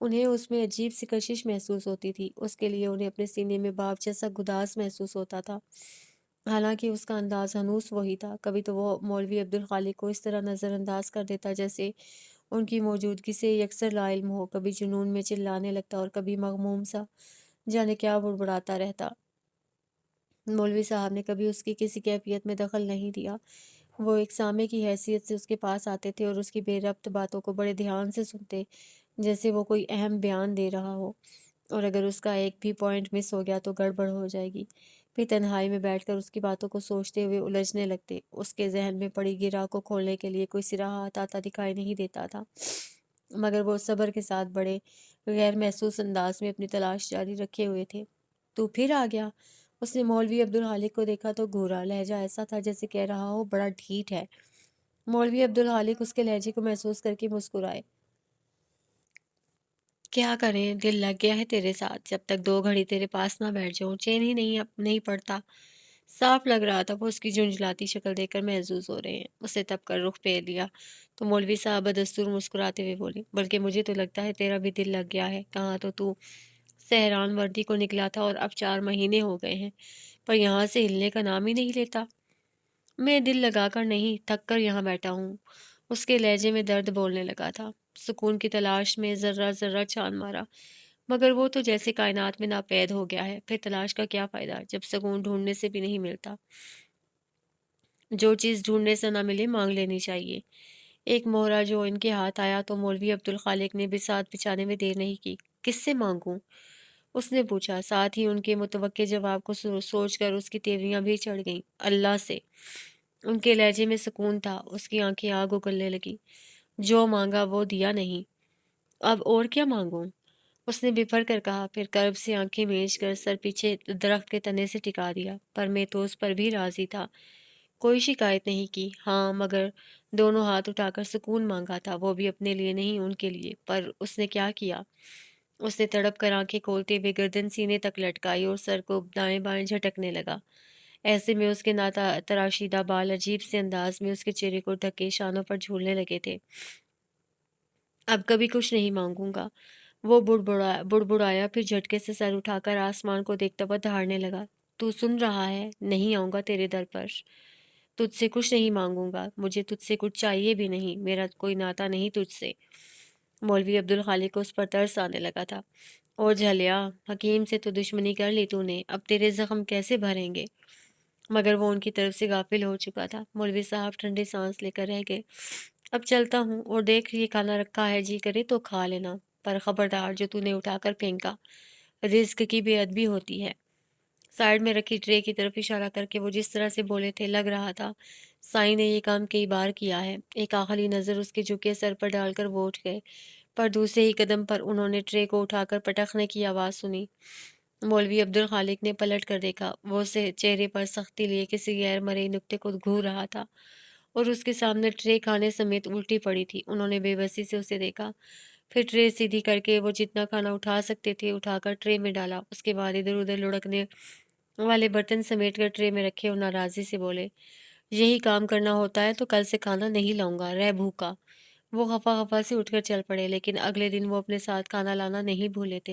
انہیں اس میں عجیب سی کشش محسوس ہوتی تھی۔ اس کے لیے انہیں اپنے سینے میں باپ جیسا گداز محسوس ہوتا تھا، حالانکہ اس کا انداز ہنوز وہی تھا۔ کبھی تو وہ مولوی عبدالخالق کو اس طرح نظر انداز کر دیتا جیسے ان کی موجودگی سے یکسر لا علم ہو، کبھی جنون میں چلانے لگتا اور کبھی مغموم سا جانے کیا بڑبڑاتا رہتا۔ مولوی صاحب نے کبھی اس کی کسی کیفیت میں دخل نہیں دیا۔ وہ ایک سامع کی حیثیت سے اس کے پاس آتے تھے اور اس کی بے ربط باتوں کو بڑے دھیان سے سنتے، جیسے وہ کوئی اہم بیان دے رہا ہو، اور اگر اس کا ایک بھی پوائنٹ مس ہو گیا تو گڑبڑ ہو جائے گی۔ پھر تنہائی میں بیٹھ کر اس کی باتوں کو سوچتے ہوئے الجھنے لگتے۔ اس کے ذہن میں پڑی گرہ کو کھولنے کے لیے کوئی سرا ہاتھ آتا دکھائی نہیں دیتا تھا، مگر وہ صبر کے ساتھ بڑے غیر محسوس انداز میں اپنی تلاش جاری رکھے ہوئے تھے۔ تو پھر آ گیا؟ اس نے مولوی عبدالخالق کو دیکھا تو گھورا۔ لہجہ ایسا تھا جیسے کہہ رہا ہو، بڑا ڈھیٹ ہے۔ مولوی عبدالخالق اس کے لہجے کو محسوس کر کے مسکرائے۔ کیا کریں، دل لگ گیا ہے تیرے ساتھ، جب تک 2 گھڑی تیرے پاس نہ بیٹھ جاؤں چین ہی نہیں پڑتا۔ صاف لگ رہا تھا وہ اس کی جھنجھلاتی شکل دیکھ کر محظوظ ہو رہے ہیں۔ اسے تب کر رخ پھیر لیا تو مولوی صاحب بدستور مسکراتے ہوئے بولے، بلکہ مجھے تو لگتا ہے تیرا بھی دل لگ گیا ہے۔ کہاں تو سہران وردی کو نکلا تھا اور اب 4 مہینے ہو گئے ہیں، پر یہاں سے ہلنے کا نام ہی نہیں لیتا۔ میں دل لگا کر نہیں، تھک کر یہاں بیٹھا ہوں۔ اس کے لہجے میں درد بولنے لگا تھا۔ سکون کی تلاش میں ذرہ ذرہ چھان مارا، مگر وہ تو جیسے کائنات میں ناپید ہو گیا ہے۔ پھر تلاش کا کیا فائدہ جب سکون ڈھونڈنے سے بھی نہیں ملتا؟ جو چیز ڈھونڈنے سے نہ ملے مانگ لینی چاہیے۔ ایک مہرہ جو ان کے ہاتھ آیا تو مولوی عبدالخالق نے بساط بچھانے میں دیر نہیں کی۔ کس سے مانگوں؟ اس نے پوچھا، ساتھ ہی ان کے متوقع جواب کو سوچ کر اس کی تیوریاں بھی چڑھ گئیں۔ اللہ سے۔ ان کے لہجے میں سکون تھا۔ اس کی آنکھیں آگ اگلنے لگی۔ جو مانگا وہ دیا نہیں، اب اور کیا مانگوں؟ اس نے بفر کر کہا، پھر کرب سے آنکھیں میچ کر سر پیچھے درخت کے تنے سے ٹکا دیا۔ پر میں تو اس پر بھی راضی تھا، کوئی شکایت نہیں کی۔ ہاں، مگر دونوں ہاتھ اٹھا کر سکون مانگا تھا، وہ بھی اپنے لیے نہیں، ان کے لیے۔ پر اس نے کیا کیا؟ اس نے تڑپ کر آنکھیں کھولتے ہوئے گردن سینے تک لٹکائی اور سر کو دائیں بائیں جھٹکنے لگا۔ ایسے میں اس کے تراشیدہ بال عجیب سے انداز میں اس کے چہرے کو ڈھکے شانوں پر جھولنے لگے تھے۔ اب کبھی کچھ نہیں مانگوں گا۔ وہ بڑبڑایا، پھر جھٹکے سے سر اٹھاکر آسمان کو دیکھتا ہوا دہاڑنے لگا۔ تو سن رہا ہے؟ نہیں آؤں گا تیرے در پر۔ تجھ سے کچھ نہیں مانگوں گا، مجھے تجھ سے کچھ چاہیے بھی نہیں، میرا کوئی ناتا نہیں تجھ سے۔ مولوی عبدالخالق کو اس پر ترس آنے لگا تھا۔ اور جھلیا، حکیم سے تو دشمنی کر لی تو نے، اب تیرے زخم کیسے بھریں گے؟ مگر وہ ان کی طرف سے غافل ہو چکا تھا۔ مولوی صاحب ٹھنڈی سانس لے کر رہ گئے۔ اب چلتا ہوں، اور دیکھ یہ کھانا رکھا ہے، جی کرے تو کھا لینا، پر خبردار جو تو نے اٹھا کر پھینکا۔ رزق کی بے ادبی ہوتی ہے۔ سائڈ میں رکھی ٹرے کی طرف اشارہ کر کے وہ جس طرح سے بولے تھے، لگ رہا تھا سائیں نے یہ کام کئی بار کیا ہے۔ ایک آخری نظر اس کے جھکے سر پر ڈال کر وہ اٹھ گئے، پر دوسرے ہی قدم پر انہوں نے ٹرے کو اٹھا کر پٹخنے کی آواز سنی۔ مولوی عبدالخالق نے پلٹ کر دیکھا، وہ سے چہرے پر سختی لیے کسی غیر مرئی نکتے کو گھور رہا تھا، اور اس کے سامنے ٹرے کھانے سمیت الٹی پڑی تھی۔ انہوں نے بے بسی سے اسے دیکھا، پھر ٹرے سیدھی کر کے وہ جتنا کھانا اٹھا سکتے تھے اٹھا کر ٹرے میں ڈالا۔ اس کے بعد ادھر ادھر لڑکنے والے برتن سمیٹ کر ٹرے میں رکھے اور ناراضی سے بولے، یہی کام کرنا ہوتا ہے تو کل سے کھانا نہیں لاؤں گا، رہ بھوکا۔ وہ خفا خفا سے اٹھ کر چل پڑے، لیکن اگلے دن وہ اپنے ساتھ کھانا لانا نہیں بھولے تھے۔